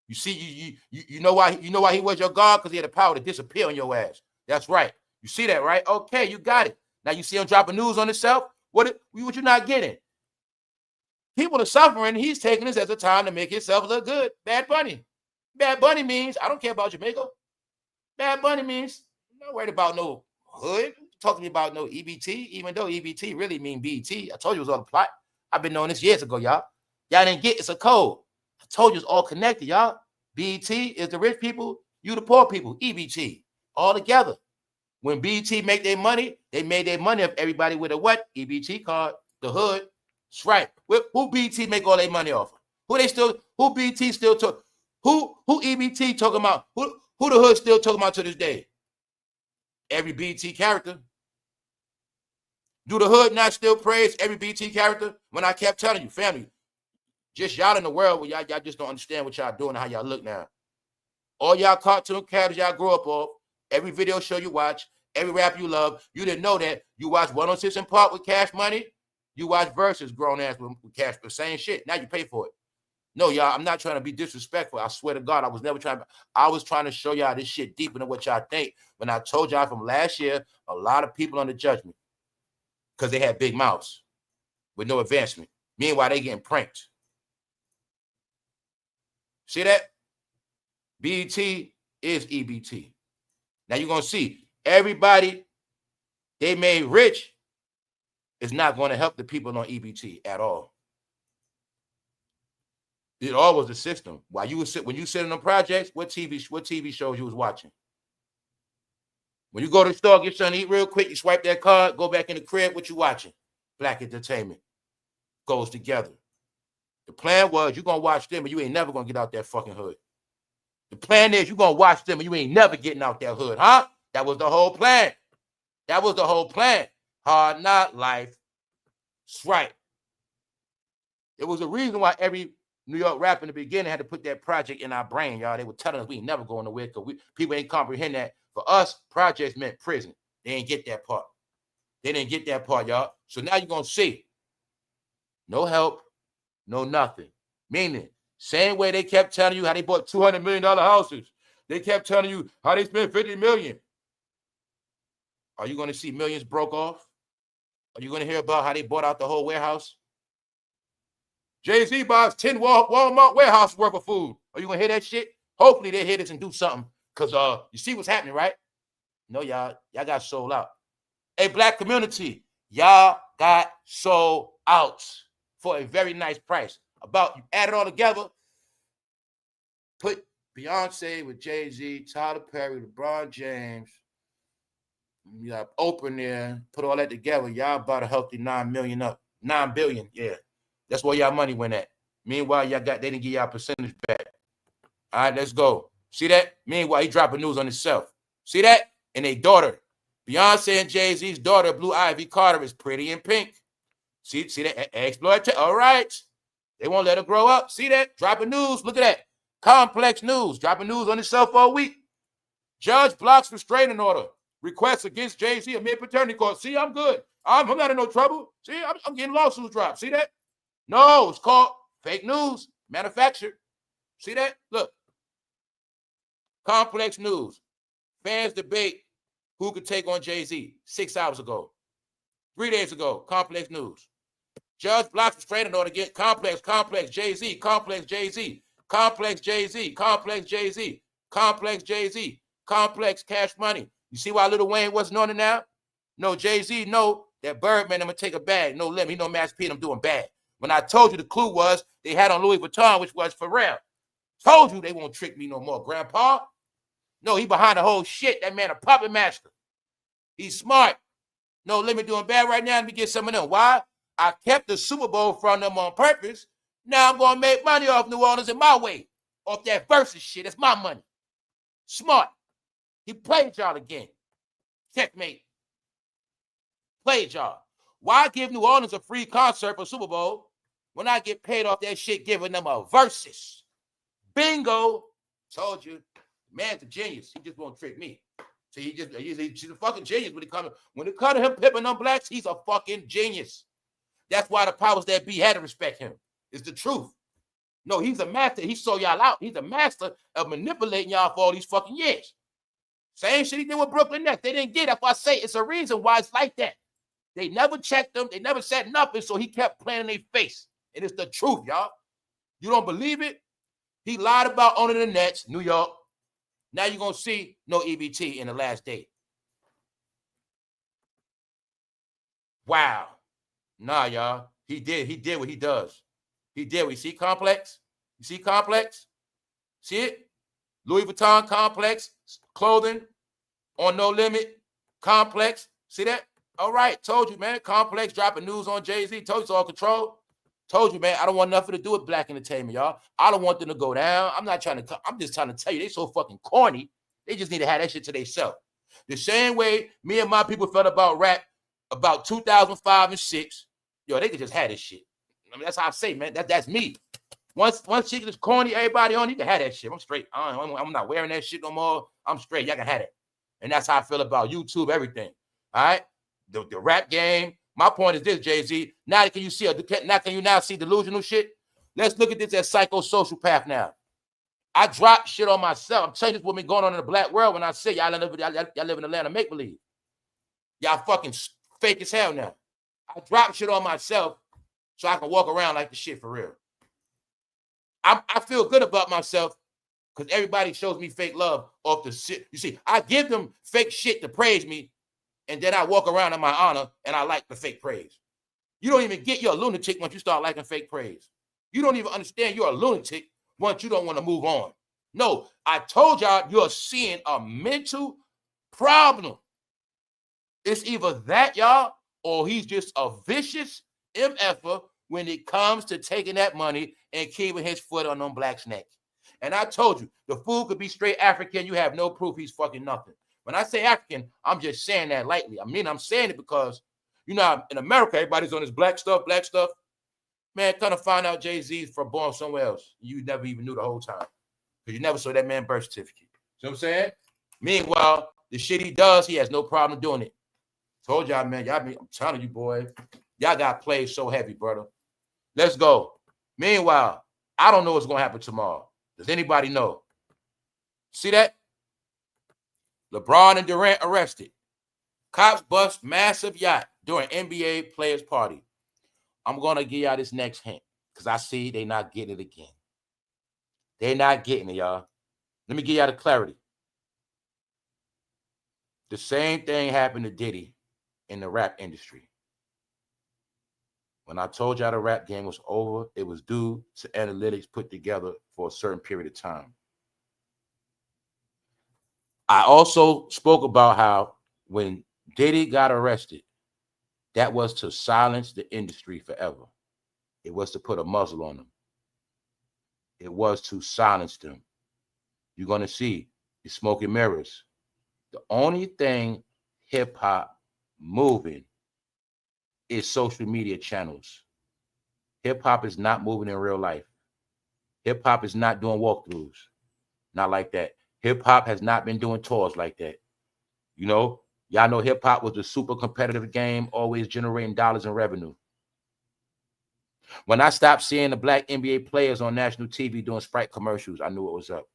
You see, you know why he was your God? Because he had the power to disappear on your ass. That's right. You see that, right? Okay, you got it. Now you see him dropping news on himself. What you not getting? People are suffering. He's taking this as a time to make himself look good. Bad Bunny. Bad Bunny means, I don't care about Jamaica. Bad Bunny means, I'm not worried about no hood. Talk to me about no EBT, even though EBT really mean BT. I told you it was all a plot. I've been knowing this years ago, y'all. Y'all didn't get it's a code. I told you it's all connected, y'all. BT is the rich people, you the poor people. EBT, all together. When BT make their money, they made their money of everybody with a what? EBT card, the hood. That's right. Who BT make all their money off of? Who BT still talk? Who EBT talking about? Who the hood still talking about to this day? Every BT character. Do the hood not still praise every BT character? When I kept telling you, family, just y'all in the world where y'all just don't understand what y'all doing and how y'all look now. All y'all cartoon characters y'all grew up off, every video show you watch, every rap you love, you didn't know that. You watch 106 in Park with Cash Money, you watch Versus grown ass with Cash, the same shit. Now you pay for it. No, y'all, I'm not trying to be disrespectful. I swear to God, I was trying to show y'all this shit deeper than what y'all think. When I told y'all from last year, a lot of people under judgment because they had big mouths with no advancement. Meanwhile, they getting pranked. See that? BET is EBT. Now you're going to see everybody they made rich is not going to help the people on EBT at all. It all was the system. While you was when you sit in the projects, what TV shows you was watching? When you go to the store, get something to eat real quick, you swipe that card, go back in the crib, what you watching? Black entertainment. Goes together. The plan was you're going to watch them and you ain't never going to get out that fucking hood. The plan is you're going to watch them and you ain't never getting out that hood, huh? That was the whole plan. That was the whole plan. Hard Knock Life. That's right. It was a reason why every New York rap in the beginning had to put that project in our brain, y'all. They were telling us we ain't never going nowhere because people ain't comprehend that. For us, projects meant prison. They ain't get that part. They didn't get that part, y'all. So now you're going to see. No help, no nothing. Meaning, same way they kept telling you how they bought $200 million houses. They kept telling you how they spent $50 million. Are you going to see millions broke off? Are you going to hear about how they bought out the whole warehouse? Jay-Z buys 10 Walmart warehouses worth of food. Are you going to hear that shit? Hopefully they hear this and do something. Because you see what's happening, right? No, y'all got sold out. Hey, black community, y'all got sold out for a very nice price. About, you add it all together, put Beyonce with Jay-Z, Tyler Perry, LeBron James, you got Oprah there, put all that together, y'all about a healthy 9 million up. 9 billion, yeah. That's where y'all money went at. Meanwhile, they didn't give y'all percentage back. All right, let's go. See that? Meanwhile, he dropping news on himself. See that? And a daughter. Beyonce and Jay-Z's daughter, Blue Ivy Carter, is pretty in pink. See that? Exploit. All right. They won't let her grow up. See that? Dropping news. Look at that. Complex news. Dropping news on himself for a week. Judge blocks restraining order. Requests against Jay-Z amid paternity court. See, I'm good. I'm not in no trouble. See, I'm getting lawsuits dropped. See that? No, it's called fake news. Manufactured. See that? Look. Complex news. Fans debate who could take on Jay-Z 6 hours ago. 3 days ago. Complex news. Judge blocks restraining order against complex Jay-Z, complex Jay-Z, complex Jay-Z, complex Jay-Z, complex Jay-Z, complex Cash Money, You see why Lil Wayne wasn't on it now? No, Jay-Z, no, that Birdman, I'm going to take a bag. No limit. He know Master P and I'm doing bad. When I told you the clue was they had on Louis Vuitton, which was for real. Told you they won't trick me no more, Grandpa. No, he behind the whole shit. That man a puppet master. He's smart. No limit doing bad right now. Let me get some of them. Why? I kept the Super Bowl from them on purpose. Now I'm going to make money off New Orleans in my way. Off that versus shit. It's my money. Smart. He played y'all again. Checkmate. Played y'all. Why give New Orleans a free concert for Super Bowl when I get paid off that shit giving them a versus? Bingo. Told you. Man's a genius. He just won't trick me. So he's a fucking genius when it comes to him pimping them blacks, he's a fucking genius. That's why the powers that be had to respect him. It's the truth. No, he's a master. He sold y'all out. He's a master of manipulating y'all for all these fucking years. Same shit he did with Brooklyn Nets. They didn't get it. That's why I say it's a reason why it's like that. They never checked them. They never said nothing, so he kept playing in their face. And it's the truth, y'all. You don't believe it? He lied about owning the Nets, New York. Now you're going to see no EBT in the last day. Wow. Nah, y'all. He did what he does. He did what you see, Complex? You see Complex? See it? Louis Vuitton Complex, clothing on No Limit, Complex. See that? All right, told you, man. Complex dropping news on Jay-Z. Told you it's all control. Told you, man, I don't want nothing to do with black entertainment, y'all. I don't want them to go down. I'm just trying to tell you, they so fucking corny. They just need to have that shit to themselves. The same way me and my people felt about rap about 2005 and 6. Yo, they could just have this shit. I mean, that's how I say, man. That's me. Once shit is corny, everybody on, you can have that shit. I'm straight. I'm not wearing that shit no more. I'm straight. Y'all can have it. And that's how I feel about YouTube, everything. All right? The rap game. My point is this, Jay-Z. Now can you see delusional shit? Let's look at this as psychosocial path now. I drop shit on myself. I'm telling you this what been going on in the black world when I say y'all live in the land of make-believe. Y'all fucking fake as hell now. I drop shit on myself so I can walk around like the shit for real. I feel good about myself because everybody shows me fake love off the shit. You see, I give them fake shit to praise me, and then I walk around in my honor and I like the fake praise. You don't even get you're a lunatic once you start liking fake praise. You don't even understand you're a lunatic once you don't want to move on. No, I told y'all you're seeing a mental problem. It's either that, y'all, or he's just a vicious MFer when it comes to taking that money and keeping his foot on them blacks' neck. And I told you, the fool could be straight African. You have no proof he's fucking nothing. When I say African, I'm just saying that lightly. I mean, I'm saying it because, you know, in America, everybody's on this black stuff. Man, kind of find out Jay-Z's from born somewhere else. You never even knew the whole time because you never saw that man's birth certificate. See what I'm saying? Meanwhile, the shit he does, he has no problem doing it. Told y'all, man, I'm telling you, boy, y'all got played so heavy, brother. Let's go. Meanwhile, I don't know what's going to happen tomorrow. Does anybody know? See that? LeBron and Durant arrested. Cops bust massive yacht during NBA players' party. I'm going to give y'all this next hint because I see they not getting it again. They're not getting it, y'all. Let me give y'all the clarity. The same thing happened to Diddy in the rap industry. When I told y'all the rap game was over, it was due to analytics put together for a certain period of time. I also spoke about how when Diddy got arrested, that was to silence the industry forever. It was to put a muzzle on them. It was to silence them. You're going to see the smoke and mirrors. The only thing hip-hop moving is social media channels. Hip-hop is not moving in real life. Hip-hop is not doing walkthroughs. Not like that. Hip-hop has not been doing tours like that. You know, y'all know hip-hop was a super competitive game, always generating dollars in revenue. When I stopped seeing the black NBA players on national TV doing Sprite commercials, I knew it was up.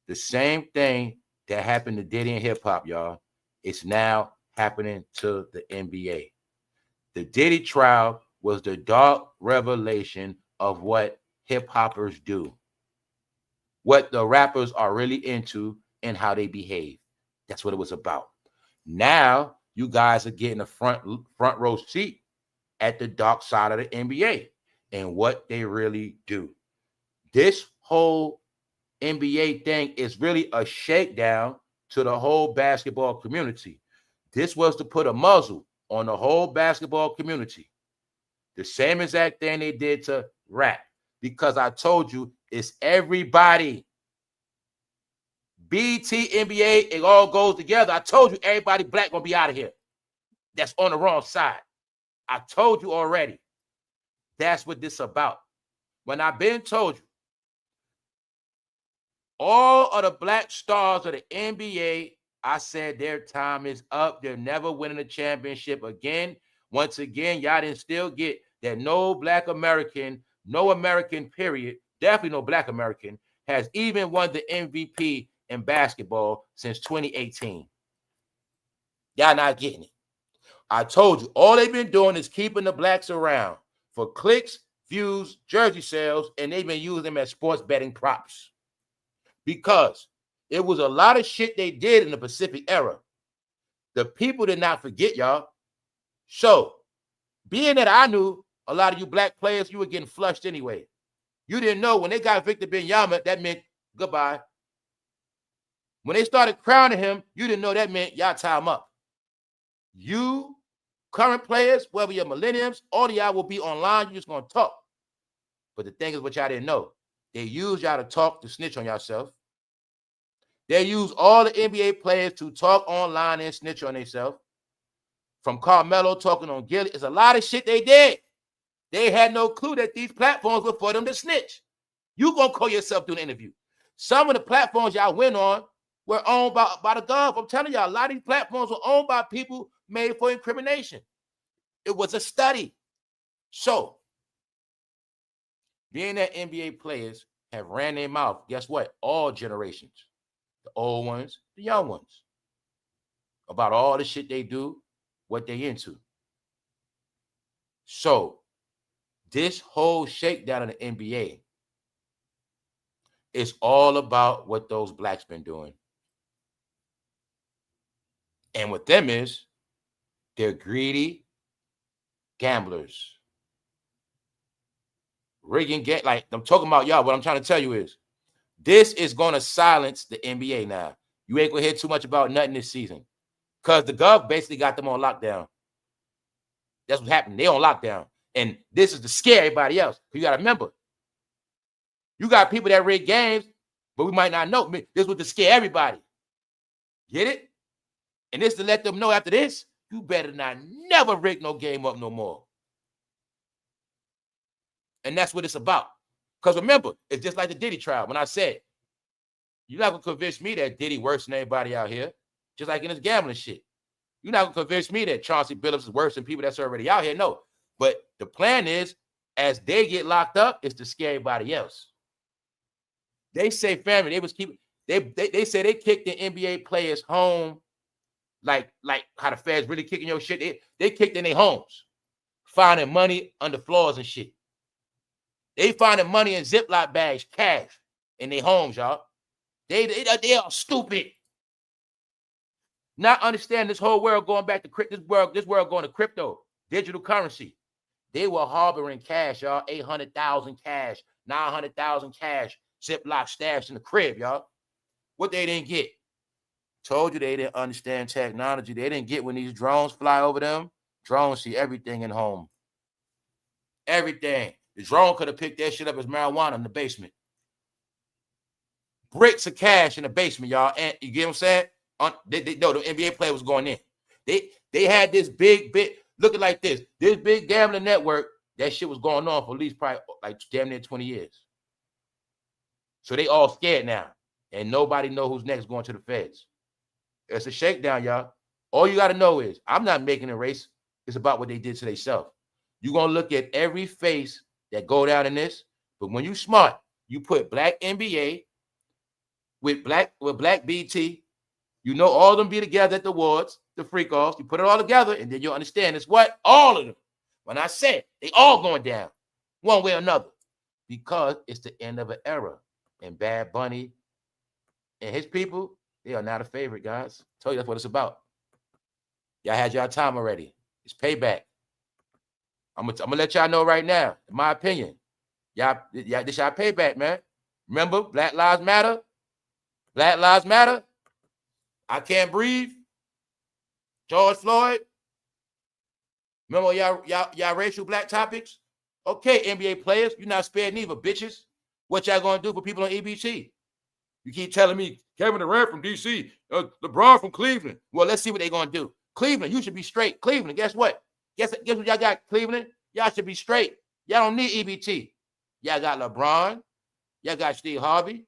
The same thing that happened to Diddy and hip-hop, y'all, it's now happening to the NBA. The Diddy trial was the dark revelation of what hip-hoppers do, what the rappers are really into and how they behave. That's what it was about. Now you guys are getting a front row seat at the dark side of the NBA and what they really do. This whole NBA thing is really a shakedown to the whole basketball community. This was to put a muzzle on the whole basketball community. The same exact thing they did to rap. Because I told you, it's everybody. BT, NBA, it all goes together. I told you everybody black gonna be out of here. That's on the wrong side. I told you already. That's what this about. When I've been told you, all of the black stars of the NBA, I said their time is up. They're never winning a championship again. Once again, y'all didn't still get that no black American, no American period, definitely no black American, has even won the MVP in basketball since 2018. Y'all not getting it. I told you, all they've been doing is keeping the blacks around for clicks, views, jersey sales, and they've been using them as sports betting props. Because it was a lot of shit they did in the Pacific era. The people did not forget, y'all. So, being that I knew a lot of you black players, you were getting flushed anyway. You didn't know when they got Victor Wembanyama, that meant goodbye. When they started crowning him, you didn't know that meant y'all tie him up. You, current players, whether you're millenniums, all of y'all will be online. You're just going to talk. But the thing is what y'all didn't know. They use y'all to talk to snitch on yourself. They use all the NBA players to talk online and snitch on themselves. From Carmelo talking on Gilly. It's a lot of shit they did. They had no clue that these platforms were for them to snitch. You going to call yourself doing an interview. Some of the platforms y'all went on were owned by the gov. I'm telling y'all, a lot of these platforms were owned by people made for incrimination. It was a study. So, being that NBA players have ran their mouth, guess what? All generations, the old ones, the young ones, about all the shit they do, what they into. So, this whole shakedown of the NBA is all about what those blacks been doing. And what them is, they're greedy gamblers. Rigging, like I'm talking about y'all, what I'm trying to tell you is, this is going to silence the NBA now. You ain't going to hear too much about nothing this season. Because the gov basically got them on lockdown. That's what happened. They on lockdown. And this is to scare everybody else. You got to remember, you got people that rig games, but we might not know. This was to scare everybody. Get it? And this to let them know after this, you better not never rig no game up no more. And that's what it's about. Because remember, it's just like the Diddy trial. When I said, you're not going to convince me that Diddy worse than everybody out here. Just like in this gambling shit. You're not going to convince me that Chauncey Billups is worse than people that's already out here. No. But the plan is, as they get locked up, is to scare everybody else. They say, family, they was keeping, they say they kicked the NBA players home like how the feds really kicking your shit. They kicked in their homes, finding money under floors and shit. They finding money in Ziploc bags, cash, in their homes, y'all. They are stupid. Not understand this whole world going back to this world going to crypto, digital currency. They were harboring cash, y'all. 800,000 cash, 900,000 cash, Ziploc stashed in the crib, y'all. What they didn't get. Told you they didn't understand technology. They didn't get when these drones fly over them. Drones see everything in home. Everything. The drone could have picked that shit up as marijuana in the basement. Bricks of cash in the basement, y'all. And you get what I'm saying? The NBA player was going in. They had this big looking like this big gambling network. That shit was going on for at least probably like damn near 20 years. So they all scared now. And nobody know who's next going to the feds. It's a shakedown, y'all. All you got to know is I'm not making a race. It's about what they did to themselves. You're going to look at every face that go down in this. But when you smart, you put black NBA with black BT. You know all of them be together at the awards, the freak offs. You put it all together, and then you'll understand it's what? All of them. When I said they all going down one way or another, because it's the end of an era. And Bad Bunny and his people, They are not a favorite, guys. Tell you that's what it's about. Y'all had y'all time already. It's payback. I'm gonna let y'all know right now, in my opinion. Y'all, this y'all payback, man. Remember, Black Lives Matter? Black Lives Matter. I Can't Breathe. George Floyd. Remember y'all racial black topics? Okay, NBA players, you're not spared neither, bitches. What y'all gonna do for people on EBT? You keep telling me Kevin Durant from DC, LeBron from Cleveland. Well, let's see what they're gonna do. Cleveland, you should be straight. Cleveland, guess what? Guess what y'all got, Cleveland? Y'all should be straight. Y'all don't need EBT. Y'all got LeBron. Y'all got Steve Harvey.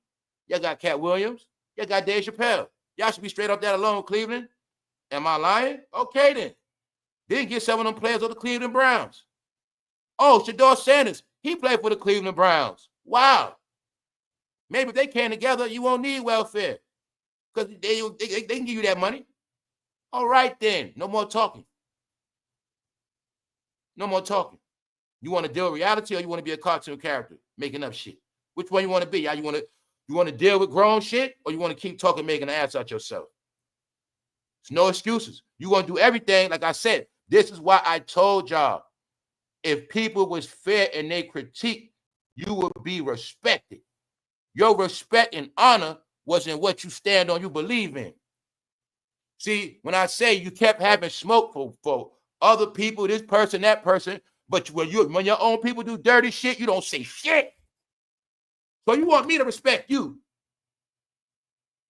Y'all got Cat Williams. Y'all got Dave Chappelle. Y'all should be straight up that alone, Cleveland. Am I lying? Okay, then. Didn't get some of them players of the Cleveland Browns. Oh, Shedeursanders, he played for the Cleveland Browns. Wow. Maybe if they came together, you won't need welfare because they can give you that money. All right, then. No more talking. No more talking. You want to deal with reality or you want to be a cartoon character making up shit? Which one you want to be? You want to deal with grown shit or you want to keep talking, making an ass out yourself? There's no excuses. You want to do everything. Like I said, this is why I told y'all, if people was fair in their critique, you would be respected. Your respect and honor was in what you stand on, you believe in. See, when I say you kept having smoke for other people, this person, that person, but when your own people do dirty shit, you don't say shit. So you want me to respect you,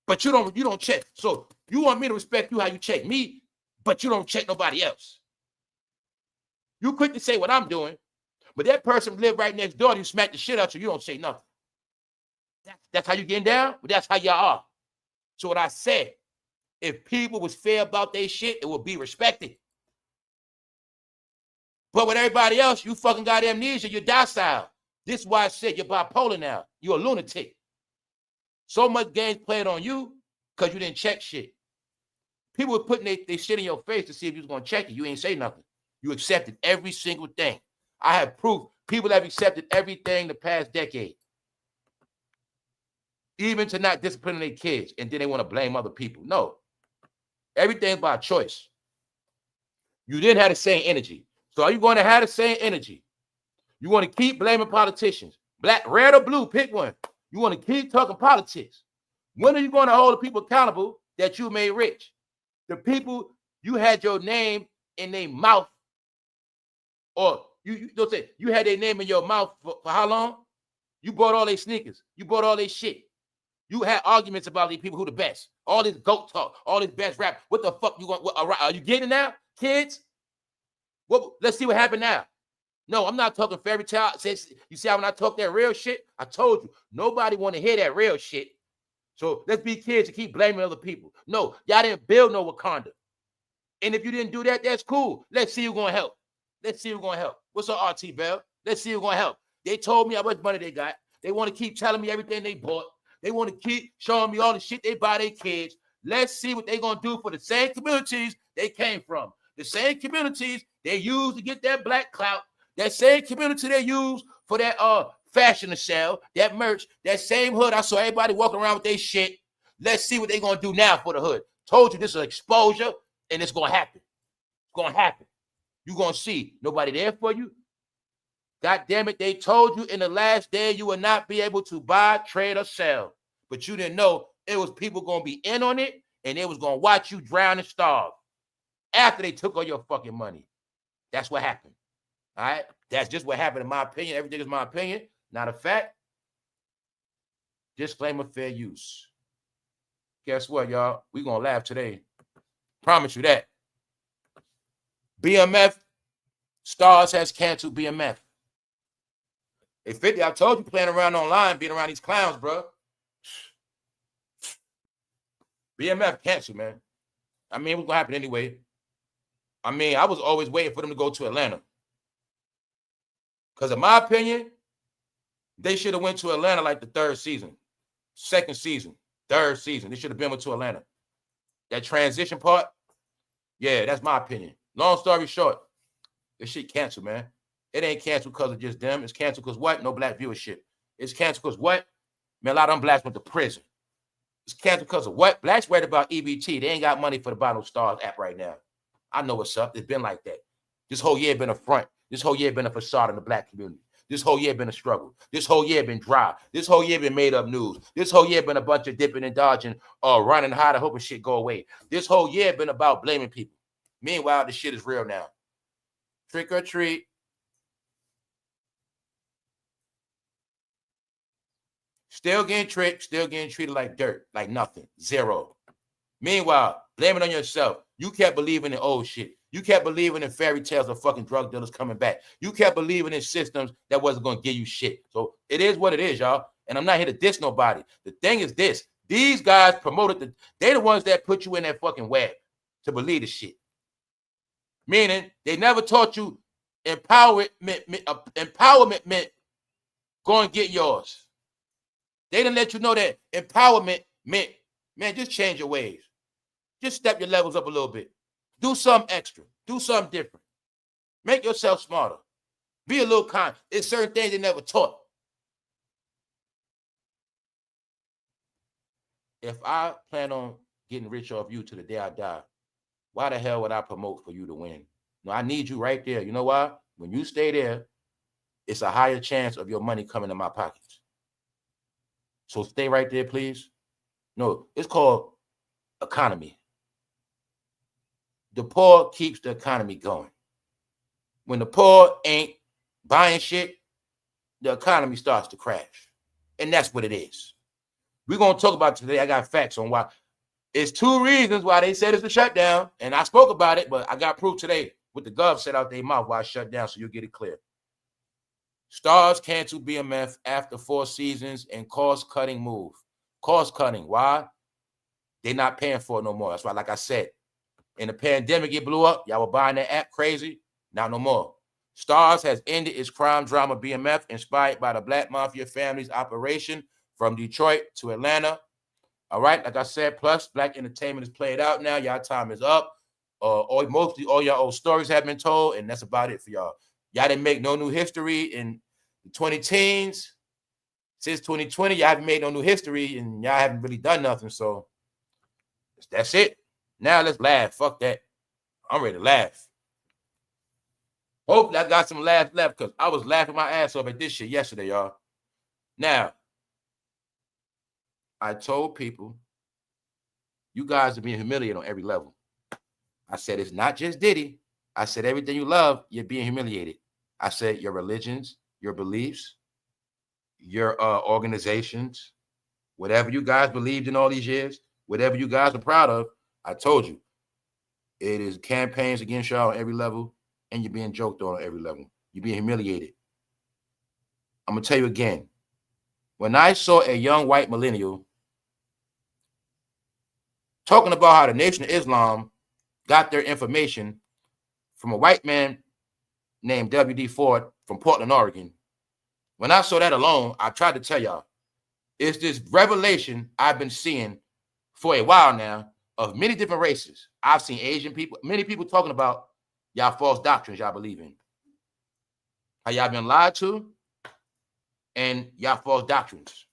but you don't check. So you want me to respect you how you check me, but you don't check nobody else. You quick to say what I'm doing, but that person live right next door, you smack the shit out you don't say nothing. That's how you getting down? But that's how y'all are. So what I said, if people was fair about their shit, it would be respected. But with everybody else, you fucking got amnesia, you're docile. This is why I said you're bipolar now. You're a lunatic. So much games played on you because you didn't check shit. People were putting their shit in your face to see if you was going to check it. You ain't say nothing. You accepted every single thing. I have proof. People have accepted everything the past decade. Even to not disciplining their kids, and then they want to blame other people. No. Everything's by choice. You didn't have the same energy. So are you going to have the same energy? You want to keep blaming politicians. Black, red, or blue, pick one. You want to keep talking politics. When are you going to hold the people accountable that you made rich? The people you had your name in their mouth, or you don't say you had their name in your mouth for how long? You bought all their sneakers. You bought all their shit. You had arguments about these people who the best. All this goat talk, all this best rap. What the fuck you want? Are you getting it now, kids? Well, let's see what happened now. No, I'm not talking fairy tale. You see how when I talk that real shit, I told you, nobody want to hear that real shit. So let's be kids and keep blaming other people. No, y'all didn't build no Wakanda. And if you didn't do that, that's cool. Let's see who's going to help. Let's see who's going to help. What's up, RT Bell? Let's see who's going to help. They told me how much money they got. They want to keep telling me everything they bought. They want to keep showing me all the shit they buy their kids. Let's see what they're going to do for the same communities they came from. The same communities they use to get that black clout. That same community they use for that fashion to sell, that merch, that same hood. I saw everybody walking around with their shit. Let's see what they're going to do now for the hood. Told you this is exposure, and it's going to happen. It's going to happen. You're going to see. Nobody there for you. God damn it, they told you in the last day you will not be able to buy, trade, or sell. But you didn't know it was people going to be in on it, and they was going to watch you drown and starve after they took all your fucking money. That's what happened. All right? That's just what happened in my opinion. Everything is my opinion, not a fact. Disclaimer, fair use. Guess what, y'all? We're going to laugh today. Promise you that. BMF, STARZ has canceled BMF. Hey, 50, I told you playing around online, being around these clowns, bro. BMF canceled, man. I mean, it was going to happen anyway. I mean, I was always waiting for them to go to Atlanta. Because in my opinion, they should have went to Atlanta like the third season, second season, third season. They should have been went to Atlanta. That transition part, yeah, that's my opinion. Long story short, this shit canceled, man. It ain't canceled because of just them. It's canceled because what? No black viewership. It's canceled because what? Man, a lot of them blacks went to prison. It's canceled because of what? Blacks worried about EBT. They ain't got money for the Bottle STARZ app right now. I know what's up. It's been like that. This whole year been a front. This whole year been a facade in the black community. This whole year been a struggle. This whole year been dry. This whole year been made up news. This whole year been a bunch of dipping and dodging or running high to hoping shit go away. This whole year been about blaming people. Meanwhile, the shit is real now. Trick or treat. Still getting tricked, still getting treated like dirt, like nothing, zero. Meanwhile, blame it on yourself. You kept believing in old shit. You kept believing in fairy tales of fucking drug dealers coming back. You kept believing in systems that wasn't going to give you shit. So it is what it is, y'all. And I'm not here to diss nobody. The thing is this. These guys promoted they're the ones that put you in that fucking web to believe the shit. Meaning they never taught you empowerment meant go and get yours. They didn't let you know that empowerment meant, man, just change your ways. Just step your levels up a little bit. Do something extra. Do something different. Make yourself smarter. Be a little kind. It's certain things they never taught. If I plan on getting rich off you to the day I die, why the hell would I promote for you to win? No, I need you right there. You know why? When you stay there, it's a higher chance of your money coming in my pockets. So stay right there, please. No, it's called economy. The poor keeps the economy going. When the poor ain't buying shit, the economy starts to crash. And that's what it is. We're going to talk about today. I got facts on why. It's 2 reasons why they said it's a shutdown. And I spoke about it, but I got proof today what the gov said out their mouth why it's shut down, so you'll get it clear. STARZ canceled BMF after 4 seasons and cost-cutting move. Cost-cutting. Why? They're not paying for it no more. That's why, like I said, in the pandemic, it blew up. Y'all were buying that app crazy. Now no more. STARZ has ended its crime drama BMF, inspired by the Black Mafia family's operation from Detroit to Atlanta. All right, like I said, plus Black entertainment is played out now. Y'all time is up. Mostly all your old stories have been told, and that's about it for y'all. Y'all didn't make no new history in the 20-teens. Since 2020, y'all haven't made no new history, and y'all haven't really done nothing. So that's it. Now let's laugh. Fuck that. I'm ready to laugh. Hopefully I got some laughs left because I was laughing my ass off at this shit yesterday, y'all. Now, I told people, you guys are being humiliated on every level. I said, it's not just Diddy. I said, everything you love, you're being humiliated. I said, your religions, your beliefs, your organizations, whatever you guys believed in all these years, whatever you guys are proud of, I told you, it is campaigns against y'all on every level, and you're being joked on every level. You're being humiliated. I'm going to tell you again. When I saw a young white millennial talking about how the Nation of Islam got their information from a white man named W.D. Ford from Portland, Oregon, when I saw that alone, I tried to tell y'all, it's this revelation I've been seeing for a while now of many different races. I've seen Asian people, many people talking about y'all false doctrines y'all believe in. How y'all been lied to and y'all false doctrines.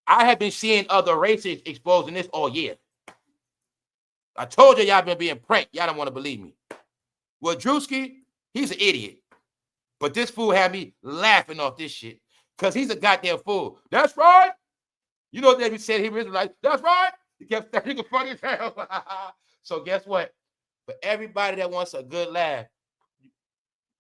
I have been seeing other races exposing this all year. I told you y'all been being pranked. Y'all don't want to believe me. Well, DRUSKI, he's an idiot. But this fool had me laughing off this shit because he's a goddamn fool. That's right. You know what they said, he was like, that's right. He kept saying funny as hell. So guess what? For everybody that wants a good laugh,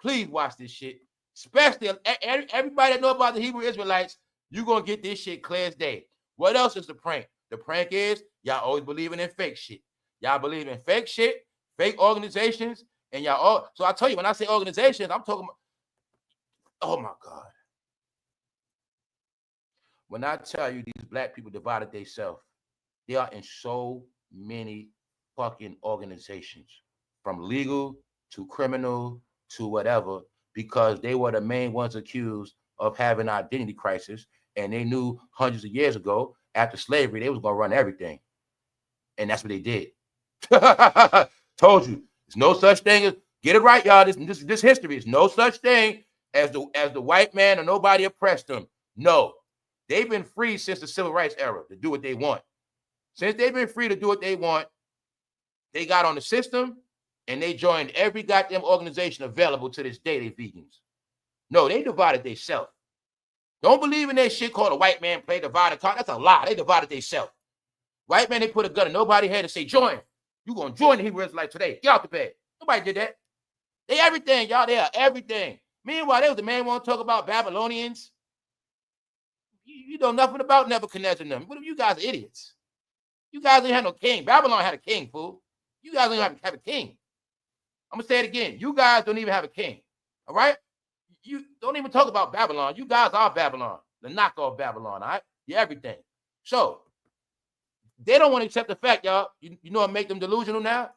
please watch this shit. Especially everybody that know about the Hebrew Israelites, you're going to get this shit clear as day. What else is the prank? The prank is y'all always believing in fake shit. Y'all believe in fake shit, fake organizations, and y'all all. So I tell you, when I say organizations, I'm talking about, oh my God. When I tell you these black people divided themselves, they are in so many fucking organizations, from legal to criminal to whatever, because they were the main ones accused of having identity crisis, and they knew hundreds of years ago, after slavery, they was going to run everything. And that's what they did. Told you, there's no such thing as, get it right, y'all, this history, is no such thing as the white man or nobody oppressed them. No. They've been free since the civil rights era to do what they want. Since they've been free to do what they want, they got on the system and they joined every goddamn organization available to this day, they vegans. No, they divided themselves. Don't believe in that shit called a white man play divided. That's a lie. They divided themselves. White man, they put a gun in nobody's head and say, join. You going to join the Hebrew Israelites today. Get out the bed. Nobody did that. They everything, y'all. They are everything. Meanwhile, they was the man want to talk about Babylonians. You know nothing about Nebuchadnezzar and them. What if you guys are idiots? You guys ain't had no king. Babylon had a king, fool. You guys don't even have a king. I'm going to say it again. You guys don't even have a king. All right? You don't even talk about Babylon. You guys are Babylon. The knockoff Babylon, all right? You're everything. So, they don't want to accept the fact, y'all. You know what make them delusional now?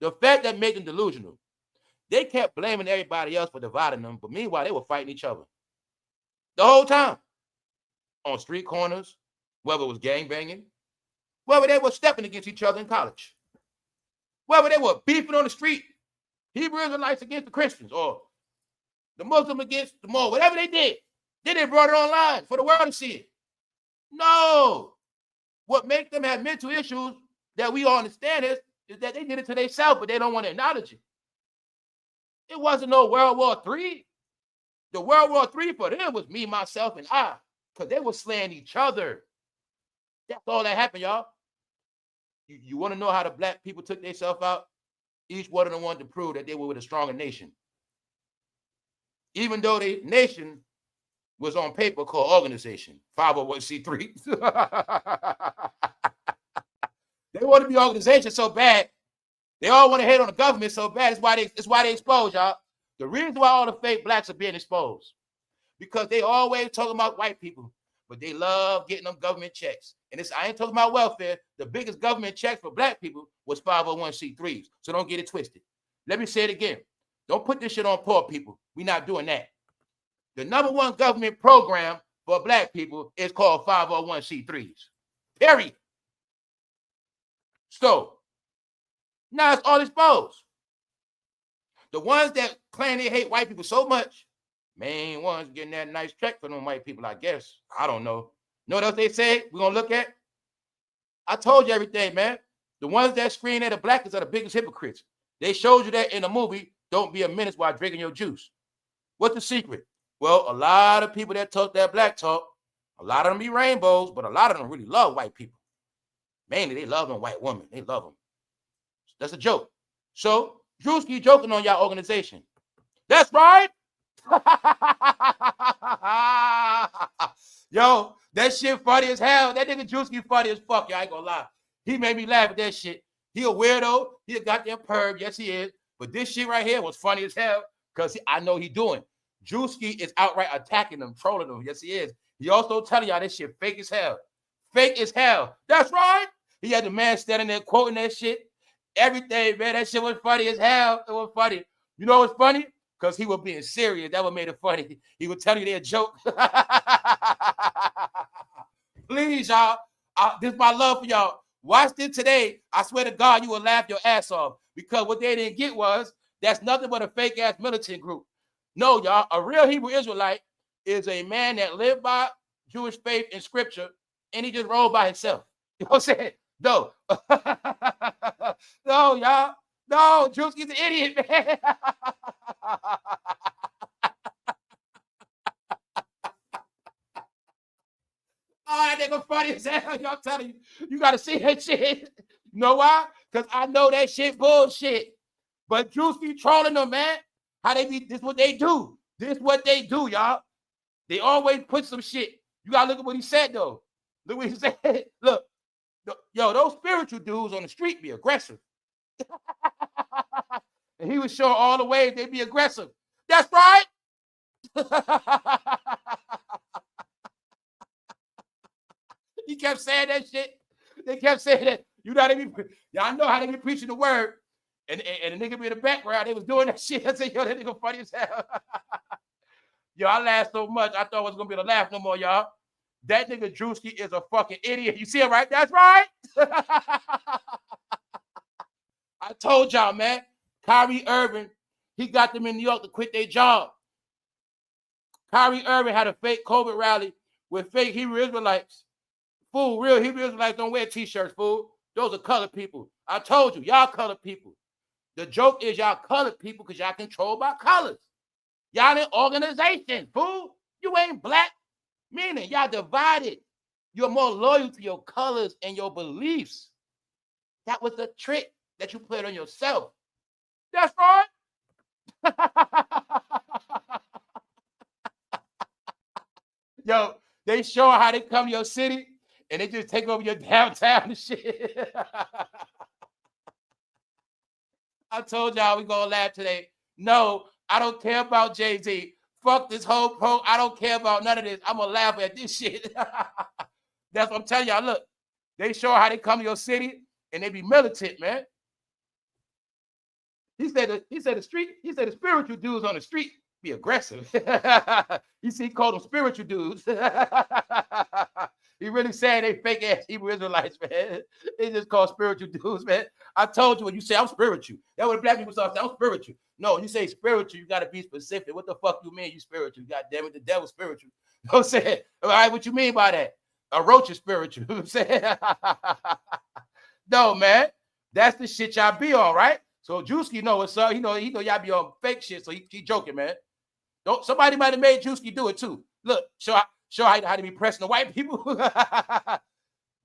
The fact that made them delusional. They kept blaming everybody else for dividing them, but meanwhile, they were fighting each other. The whole time. On street corners, whether it was gangbanging, whether they were stepping against each other in college, whether they were beefing on the street, Hebrew Israelites against the Christians, or the Muslim against the Moor, whatever they did, then they brought it online for the world to see it. No. What makes them have mental issues that we all understand is that they did it to themselves, but they don't want to acknowledge it. It wasn't no World War III. The World War III for them was me, myself, and I, because they were slaying each other. That's all that happened, y'all. You want to know how the black people took themselves out? Each one of them wanted to prove that they were with a stronger nation. Even though the nation was on paper called organization, 501c3. They want to be organization so bad. They all want to hate on the government so bad. It's why they expose, y'all. The reason why all the fake blacks are being exposed, because they always talking about white people, but they love getting them government checks. And I ain't talking about welfare. The biggest government checks for black people was 501c3s. So don't get it twisted. Let me say it again. Don't put this shit on poor people. We're not doing that. The number one government program for black people is called 501c3s. Period. So now it's all exposed. The ones that claim they hate white people so much, main ones getting that nice check for them white people, I guess. I don't know. Know what else they say we're going to look at? I told you everything, man. The ones that scream at the blackest are the biggest hypocrites. They showed you that in the movie, Don't Be a Menace While Drinking Your Juice. What's the secret? Well, a lot of people that talk that black talk, a lot of them be rainbows, but a lot of them really love white people. Mainly, they love them white women. They love them. That's a joke. So, DRUSKI joking on y'all organization. That's right. Yo, that shit funny as hell. That nigga DRUSKI funny as fuck. Y'all ain't gonna lie. He made me laugh at that shit. He a weirdo. He a goddamn perv. Yes, he is. But this shit right here was funny as hell because I know he doing. DRUSKI is outright attacking them, trolling them. Yes, he is. He also telling y'all this shit fake as hell. Fake as hell. That's right. He had the man standing there quoting that shit. Everything, man. That shit was funny as hell. It was funny. You know what's funny? Because he was being serious. That what made it funny. He was telling you they're a joke. Please, y'all. This is my love for y'all. Watch this today. I swear to God, you will laugh your ass off. Because what they didn't get was, that's nothing but a fake-ass militant group. No, y'all. A real Hebrew Israelite is a man that lived by Jewish faith and scripture, and he just rolled by himself. You know what I'm saying? No. No, y'all. No, DRUSKI's an idiot, man. Oh, that nigga funny as hell. Y'all telling you, you got to see that shit. You know why? Because I know that shit bullshit. But DRUSKI trolling them, man. How they be, this what they do. This what they do, y'all. They always put some shit. You got to look at what he said, though. Look what he said. Look. Yo, those spiritual dudes on the street be aggressive. And he was showing all the ways they be aggressive. That's right. He kept saying that shit. They kept saying that. You know how they be, y'all know how they be preaching the word. And the nigga be in the background, they was doing that shit. I said, yo, that nigga funny as hell. Yo, I laughed so much, I thought I was going to be able to laugh no more, y'all. That nigga DRUSKI is a fucking idiot. You see him, right? That's right. I told y'all, man. Kyrie Irving, he got them in New York to quit their job. Kyrie Irving had a fake COVID rally with fake Hebrew Israelites. Fool, real Hebrew Israelites don't wear t-shirts, fool. Those are colored people. I told you, y'all colored people. The joke is y'all colored people because y'all controlled by colors. Y'all in organization, fool. You ain't black. Meaning y'all divided. You're more loyal to your colors and your beliefs. That was the trick that you played on yourself. That's right. Yo, they show how they come to your city and they just take over your downtown and shit. I told y'all we gonna laugh today. No, I don't care about Jay-Z. Fuck this whole pro. I don't care about none of this. I'm gonna laugh at this shit. That's what I'm telling y'all. Look, they show how they come to your city and they be militant, man. He said the spiritual dudes on the street be aggressive. You see, he called them spiritual dudes. He really saying they fake ass Hebrew Israelites, man. They just call spiritual dudes, man. I told you when you say I'm spiritual. That's what black people start saying, I'm spiritual. No, you say spiritual, you gotta be specific. What the fuck you mean you spiritual? God damn it, the devil's spiritual. You know what I'm saying? All right, what you mean by that? A roach is spiritual. You know what I'm saying? No, man. That's the shit y'all be on, right? So Drewski know what's up. He know y'all be on fake shit, so he joking, man. Don't somebody might have made Drewski do it too. Look, show how to be pressing the white people.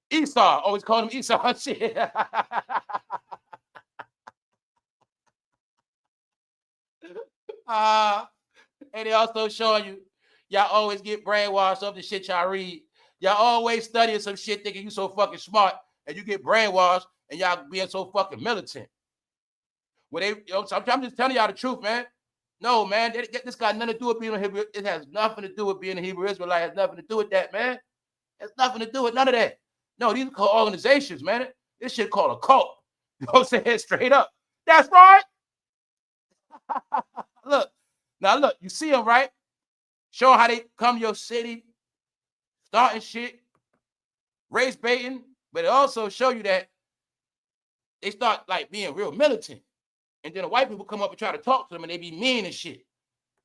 Esau, always call him Esau shit. And they also showing you, y'all always get brainwashed of the shit y'all read. Y'all always studying some shit thinking you so fucking smart, and you get brainwashed, and y'all being so fucking militant. When they, I'm just telling y'all the truth, man. No, man, this got nothing to do with being a Hebrew. It has nothing to do with being a Hebrew Israelite. It has nothing to do with that, man. It has nothing to do with none of that. No, these are called organizations, man. This shit called a cult. You know what I'm saying? Straight up. That's right. Look, you see them, right? Showing how they come to your city, starting shit, race baiting, but it also show you that they start like being real militant. And then the white people come up and try to talk to them and they be mean and shit.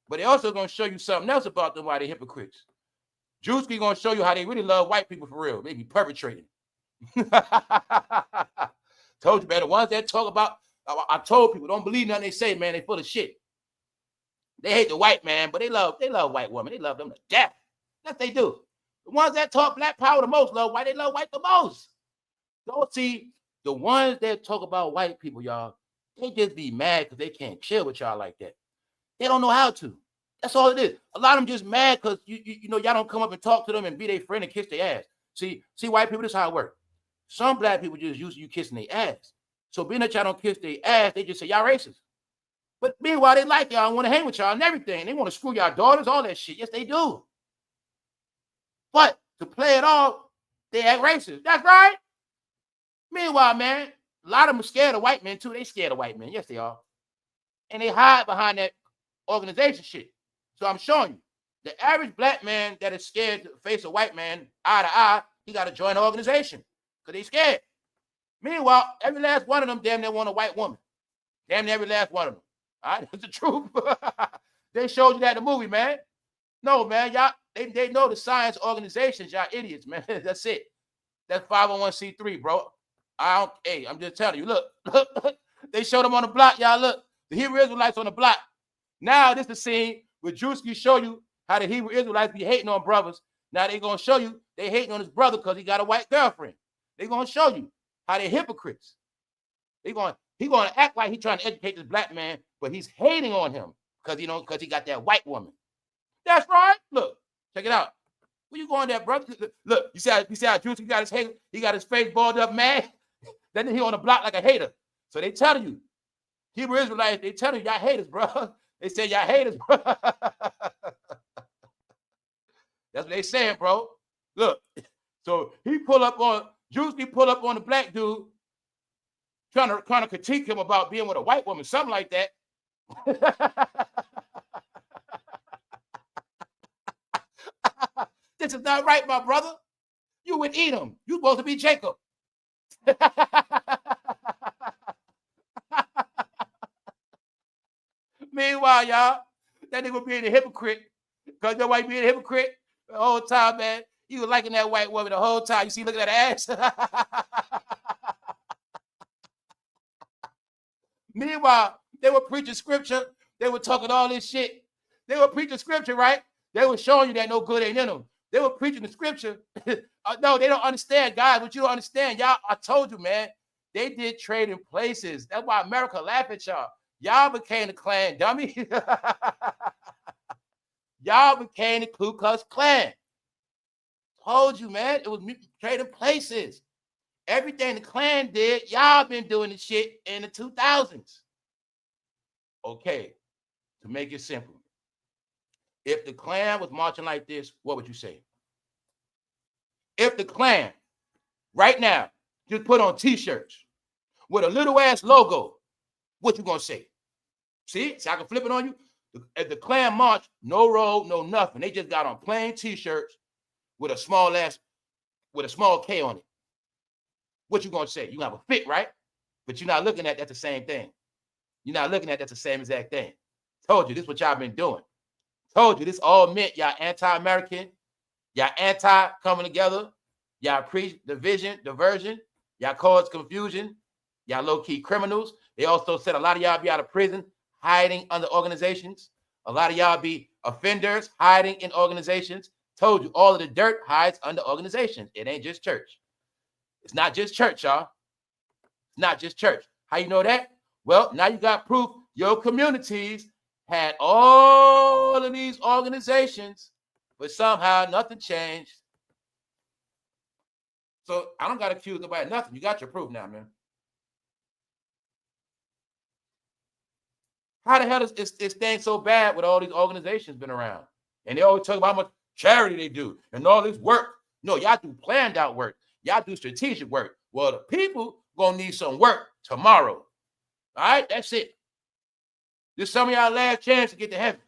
But they also gonna show you something else about them why they hypocrites. Drewski gonna show you how they really love white people for real. They be perpetrating. Told you, man, the ones that talk about, I told people, don't believe nothing they say, man, they full of shit. They hate the white man, but they love white women. They love them to death. That's what they do. The ones that talk black power the most love white. They love white the most. Don't see the ones that talk about white people, y'all. They just be mad because they can't chill with y'all like that. They don't know how to. That's all it is. A lot of them just mad because you know y'all don't come up and talk to them and be their friend and kiss their ass. See, white people, this is how it works. Some black people just used to you kissing their ass. So being that y'all don't kiss their ass, they just say y'all racist. But meanwhile, they like y'all and want to hang with y'all and everything. They want to screw y'all daughters, all that shit. Yes, they do. But to play it off, they act racist. That's right. Meanwhile, man, a lot of them are scared of white men too. They scared of white men. Yes, they are. And they hide behind that organization shit. So I'm showing you, the average black man that is scared to face a white man eye to eye, he got to join the organization because they scared. Meanwhile, every last one of them damn near want a white woman. Damn near every last one of them. All right, that's the truth. They showed you that in the movie, man. No, man, y'all, they know the science organizations. Y'all idiots, man. That's it. That's 501c3, bro. Hey, I'm just telling you, look, they showed them on the block, y'all. Look, the Hebrew Israelites on the block. Now this is the scene where Drewski show you how the Hebrew Israelites be hating on brothers. Now they gonna show you they hating on his brother because he got a white girlfriend. They gonna show you how they're hypocrites. He gonna act like he's trying to educate this black man, but he's hating on him because he got that white woman. That's right. Look, check it out. Where you going there, brother? Look, you see how Drewski got his head, he got his face balled up, man. Then he on the block like a hater. So they telling you, Hebrew Israelites, they telling you, y'all haters, bro. They say y'all haters, bro. That's what they saying, bro. Look, so Drewski pull up on the black dude, trying to critique him about being with a white woman, something like that. This is not right, my brother. You would eat him. You supposed to be Jacob. Meanwhile, y'all, that nigga being a hypocrite. Because that white being a hypocrite the whole time, man. He was liking that white woman the whole time. You see, looking at her ass. Meanwhile, they were preaching scripture. They were talking all this shit. They were preaching scripture, right? They were showing you that no good ain't in them. They were preaching the scripture. No, they don't understand, guys. What you don't understand, y'all, I told you, man. They did trade in places. That's why America laugh at y'all. Y'all became the Klan, dummy. Y'all became the Ku Klux Klan. Told you, man. It was trading places. Everything the Klan did, y'all been doing the shit in the 2000s. Okay, to make it simple. If the Klan was marching like this, what would you say? If the Klan, right now, just put on t-shirts with a little ass logo, what you gonna say? See, I can flip it on you. At the Klan march, no robe, no nothing. They just got on plain t-shirts with a small K on it. What you gonna say? You have a fit, right? But you're not looking at that the same thing. You're not looking at that the same exact thing. Told you this is what y'all been doing. Told you this all meant y'all anti-American, y'all anti-coming together, y'all preach division, diversion, y'all cause confusion, y'all low-key criminals. They also said a lot of y'all be out of prison, hiding under organizations. A lot of y'all be offenders, hiding in organizations. Told you all of the dirt hides under organizations. It ain't just church. It's not just church, y'all. It's not just church. How you know that? Well, now you got proof your communities had all of these organizations, but somehow nothing changed. So I don't got to accuse nobody of nothing. You got your proof now, man. How the hell is this thing so bad with all these organizations been around? And they always talk about how much charity they do and all this work. No, y'all do planned out work. Y'all do strategic work. Well, the people gonna need some work tomorrow. All right, that's it. This is some of y'all last chance to get to heaven.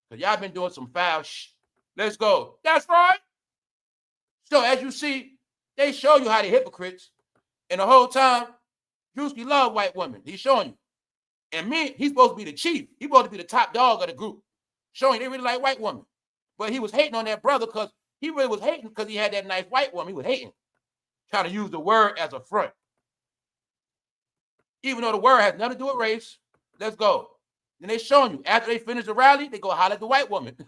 Because y'all been doing some foul shit. Let's go. That's right. So as you see, they show you how they hypocrites. And the whole time, DRUSKI love white women. He's showing you. And me, he's supposed to be the chief. He's supposed to be the top dog of the group. Showing they really like white women. But he was hating on that brother because he really was hating because he had that nice white woman. He was hating. Trying to use the word as a front. Even though the word has nothing to do with race. Let's go. Then they showing you. After they finish the rally, they go holler at the white woman. They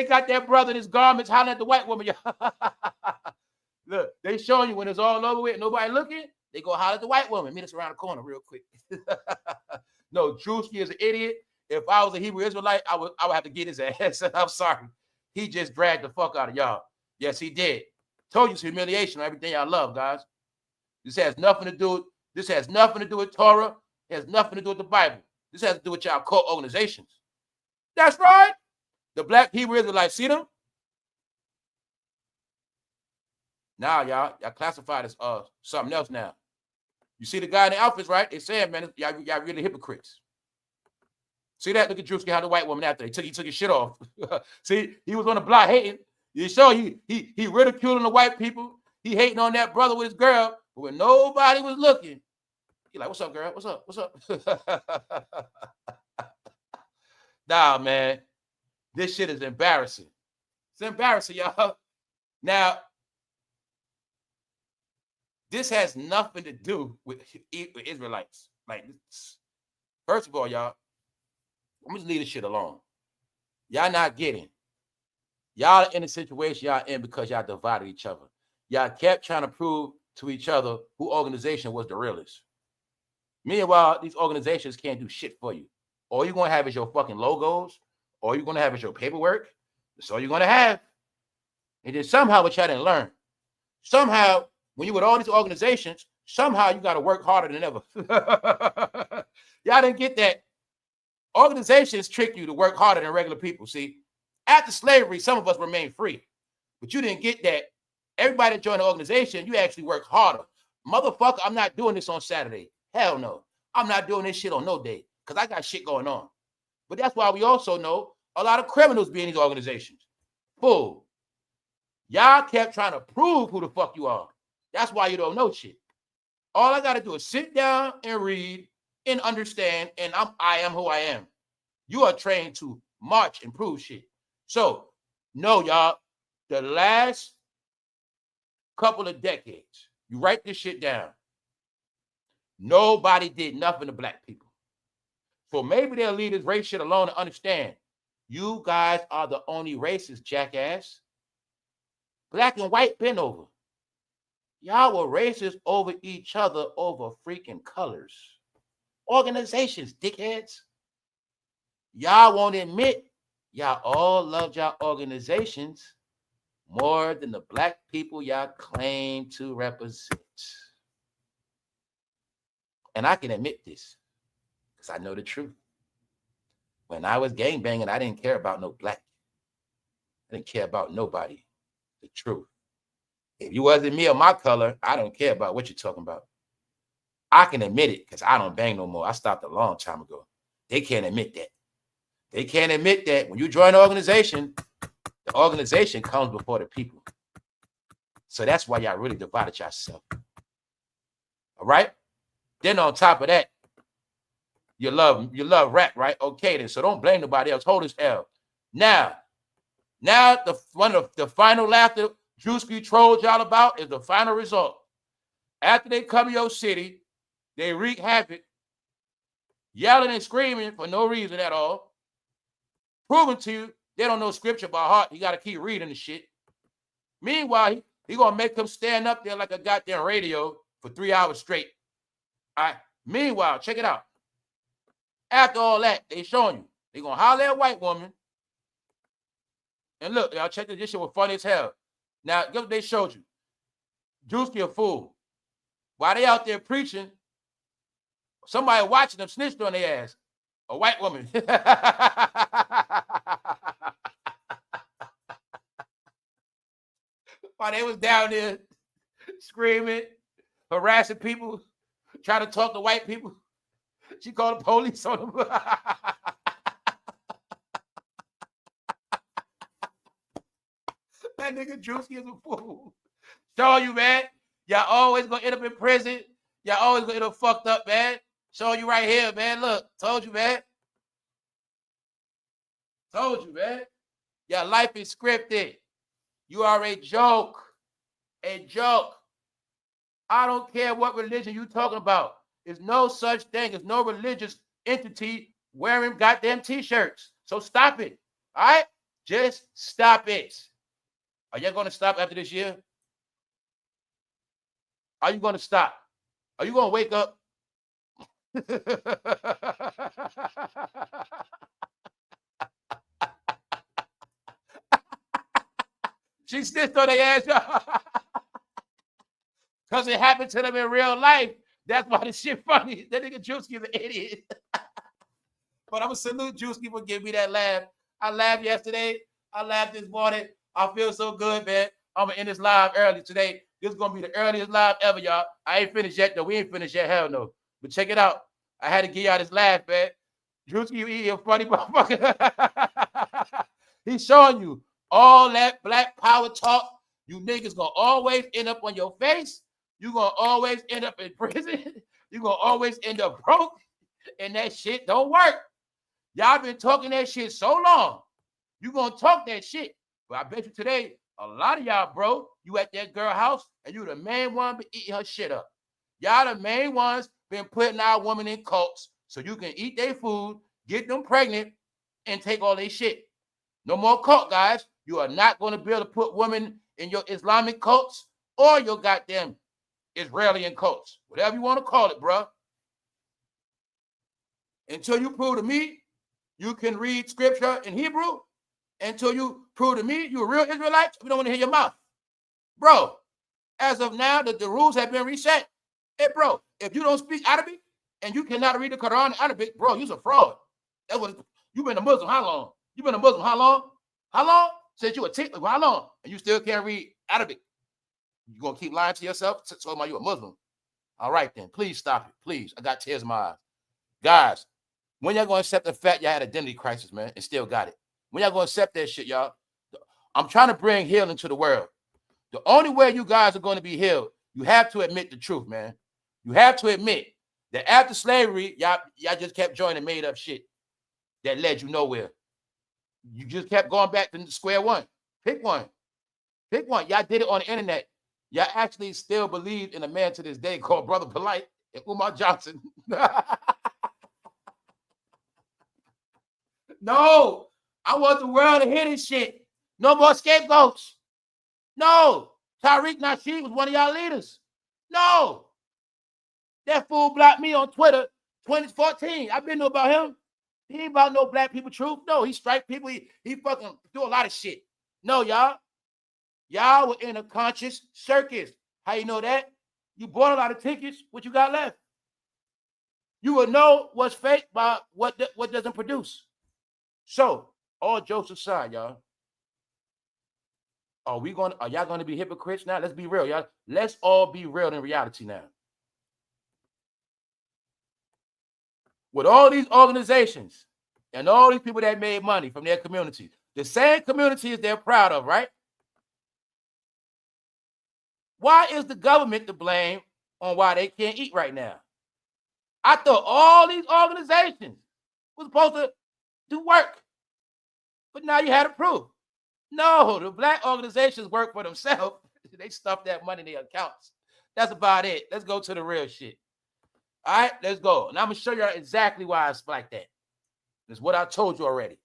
got that brother in his garments hollering at the white woman. Look, they showing you when it's all over with and nobody looking, they go holler at the white woman. Meet us around the corner real quick. No, DRUSKI is an idiot. If I was a Hebrew Israelite, I would have to get his ass. I'm sorry. He just dragged the fuck out of y'all. Yes, he did. Told you it's humiliation on everything y'all love, guys. This has nothing to do with Torah. It has nothing to do with the Bible. This has to do with y'all cult organizations. That's right. The black Hebrew Israelites, see them? Now, y'all classified as something else now. You see the guy in the outfits, right? They said, man, y'all really hypocrites. See that? Look at DRUSKI, how the white woman after he took his shit off. See, he was on the block hating. You show he ridiculing the white people. He hating on that brother with his girl, but when nobody was looking, he like, what's up, girl? What's up? What's up? Nah, man. This shit is embarrassing. It's embarrassing, y'all. Now, this has nothing to do with Israelites. Like, first of all, y'all, I'm just leave this shit alone. Y'all not getting. Y'all in the situation y'all in because y'all divided each other. Y'all kept trying to prove to each other who organization was the realest. Meanwhile, these organizations can't do shit for you. All you're going to have is your fucking logos. All you're going to have is your paperwork. That's all you're going to have. And then somehow, what y'all didn't learn, somehow, when you're with all these organizations, somehow you got to work harder than ever. Y'all didn't get that. Organizations trick you to work harder than regular people. See, after slavery, some of us remained free. But you didn't get that. Everybody that joined the organization, you actually work harder. Motherfucker, I'm not doing this on Saturday. Hell no. I'm not doing this shit on no day because I got shit going on. But that's why we also know a lot of criminals be in these organizations. Fool. Y'all kept trying to prove who the fuck you are. That's why you don't know shit. All I got to do is sit down and read and understand, and I am who I am. You are trained to march and prove shit. So No, y'all. The last couple of decades, you write this shit down. Nobody did nothing to black people. So maybe they'll leave this race shit alone and understand. You guys are the only racist, jackass. Black and white been over. Y'all were racist over each other over freaking colors. Organizations, dickheads. Y'all won't admit y'all all loved y'all organizations more than the black people y'all claim to represent. And I can admit this because I know the truth. When I was gangbanging, I didn't care about no black. I didn't care about nobody. The truth. If you wasn't me or my color, I don't care about what you're talking about. I can admit it because I don't bang no more. I stopped a long time ago. They can't admit that. They can't admit that when you join an organization, the organization comes before the people. So that's why y'all really divided yourself. All right? Then on top of that, you love rap, right? Okay, then. So don't blame nobody else. Hold his L. Now one of the final laughter DRUSKI trolled y'all about is the final result. After they come to your city, they wreak havoc, yelling and screaming for no reason at all, proving to you they don't know scripture by heart. You got to keep reading the shit. Meanwhile, he going to make them stand up there like a goddamn radio for 3 hours straight. All right. Meanwhile, check it out. After all that, they showing you. They going to holler at a white woman. And look, y'all, check this shit was funny as hell. Now, guess what they showed you? DRUSKI a fool. While they out there preaching, somebody watching them snitched on their ass. A white woman. While they was down there screaming, harassing people, trying to talk to white people, she called the police on them. That nigga DRUSKI is a fool. Show you, man. Y'all always gonna end up in prison. Y'all always gonna end up fucked up, man. Showing you right here, man. Look, told you, man. Told you, man. Your life is scripted. You are a joke. A joke. I don't care what religion you talking about. There's no such thing. There's no religious entity wearing goddamn t-shirts. So stop it. All right? Just stop it. Are you going to stop after this year? Are you going to stop? Are you going to wake up? She snitched on their ass, y'all. Because it happened to them in real life. That's why this shit funny. That nigga DRUSKI is an idiot. But I'm going to salute DRUSKI for giving me that laugh. I laughed yesterday. I laughed this morning. I feel so good, man. I'm going to end this live early today. This is going to be the earliest live ever, y'all. I ain't finished yet, though. We ain't finished yet. Hell no. But check it out. I had to give y'all this laugh, man. DRUSKI, you a funny motherfucker. He's showing you all that black power talk. You niggas going to always end up on your face. You're going to always end up in prison. You're going to always end up broke. And that shit don't work. Y'all been talking that shit so long. You're going to talk that shit. But I bet you today, a lot of y'all, bro, you at that girl house and you the main one been eating her shit up. Y'all the main ones been putting our women in cults so you can eat their food, get them pregnant, and take all their shit. No more cult, guys. You are not going to be able to put women in your Islamic cults or your goddamn Israeli cults. Whatever you want to call it, bro. Until you prove to me you can read scripture in Hebrew, until you prove to me you're a real Israelite, we don't want to hear your mouth. Bro, as of now, the rules have been reset. Hey, bro, if you don't speak Arabic and you cannot read the Quran in Arabic, bro, you're a fraud. That's what you've been a Muslim how long? You've been a Muslim how long? How long? Since you a tick, how long? And you still can't read Arabic. You gonna keep lying to yourself? Talking about you a Muslim. All right, then. Please stop it. Please. I got tears in my eyes. Guys, when y'all gonna accept the fact y'all had an identity crisis, man, and still got it? When y'all gonna accept that shit, y'all? I'm trying to bring healing to the world. The only way you guys are going to be healed, you have to admit the truth, man. You have to admit that after slavery, y'all just kept joining made up shit that led you nowhere. You just kept going back to square one. Pick one. Pick one. Y'all did it on the internet. Y'all actually still believe in a man to this day called Brother Polite and Umar Johnson. No, I want the world to hear this shit. No more scapegoats. No, Tariq Nasheed was one of y'all leaders. No, that fool blocked me on Twitter 2014. I've been know about him. He ain't about no black people truth. No, he strike people. He fucking do a lot of shit. No, y'all. Y'all were in a conscious circus. How you know that? You bought a lot of tickets. What you got left? You will know what's fake by what doesn't produce. So, all jokes aside, y'all. Are y'all gonna be hypocrites now? Let's be real, y'all. Let's all be real in reality now. With all these organizations and all these people that made money from their community, the same communities they're proud of, right? Why is the government to blame on why they can't eat right now? I thought all these organizations were supposed to do work, but now you had to prove. No, the black organizations work for themselves. They stuff that money in their accounts. That's about it. Let's go to the real shit. All right, let's go. And I'm going to show you exactly why it's like that. It's what I told you already.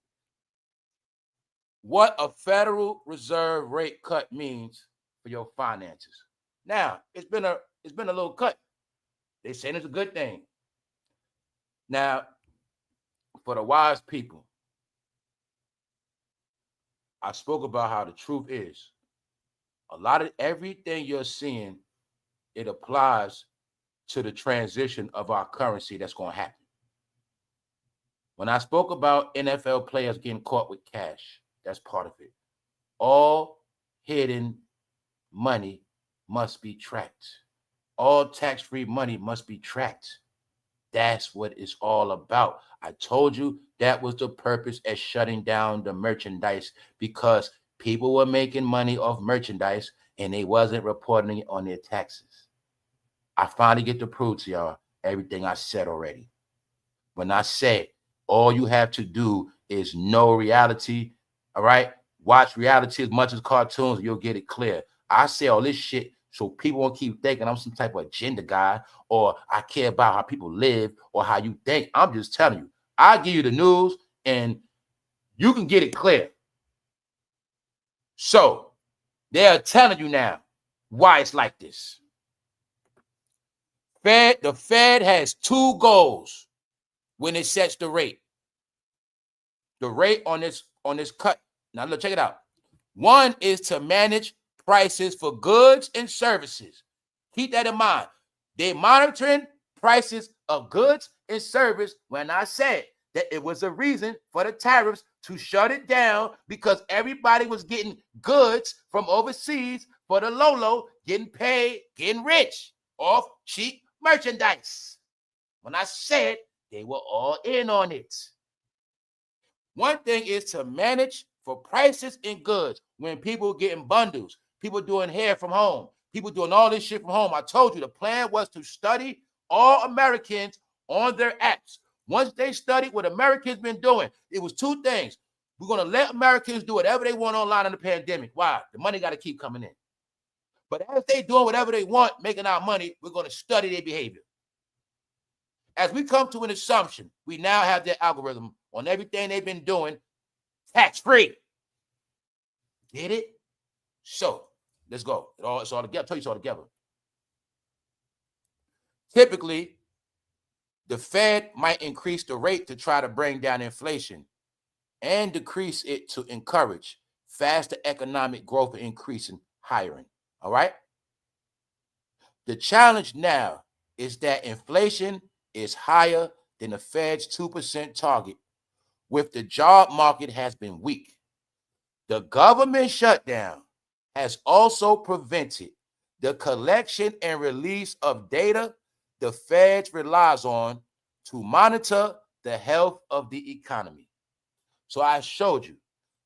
What a Federal Reserve rate cut means for your finances. Now, it's been a little cut. They're saying it's a good thing. Now, for the wise people, I spoke about how the truth is. A lot of everything you're seeing, it applies to the transition of our currency that's going to happen. When I spoke about NFL players getting caught with cash, that's part of it. All hidden money must be tracked. All tax-free money must be tracked. That's what it's all about. I told you that was the purpose at shutting down the merchandise, because people were making money off merchandise and they wasn't reporting it on their taxes. I finally get to prove to y'all everything I said already. When I said all you have to do is know reality, all right? Watch reality as much as cartoons, you'll get it clear. I say all this shit so people won't keep thinking I'm some type of agenda guy, or I care about how people live or how you think. I'm just telling you. I give you the news and you can get it clear. So they're telling you now why it's like this. The Fed has two goals when it sets the rate. The rate on this cut. Now look, check it out. One is to manage prices for goods and services. Keep that in mind. They're monitoring prices of goods and service. When I said that it was a reason for the tariffs to shut it down, because everybody was getting goods from overseas for the low, getting paid, getting rich off cheap merchandise. When I said they were all in on it. One thing is to manage for prices in goods. When people getting bundles, people doing hair from home, people doing all this shit from home. I told you the plan was to study all Americans on their apps. Once they studied what Americans been doing, it was two things. We're going to let Americans do whatever they want online in the pandemic. Why? The money got to keep coming in. But as they doing whatever they want, making our money, we're going to study their behavior. As we come to an assumption, we now have their algorithm on everything they've been doing tax-free. Get it? So let's go. It's all together. I'll tell you it's all together. Typically, the Fed might increase the rate to try to bring down inflation and decrease it to encourage faster economic growth and increasing hiring. All right? The challenge now is that inflation is higher than the Fed's 2% target, with the job market has been weak. The government shutdown has also prevented the collection and release of data the Fed relies on to monitor the health of the economy. So I showed you,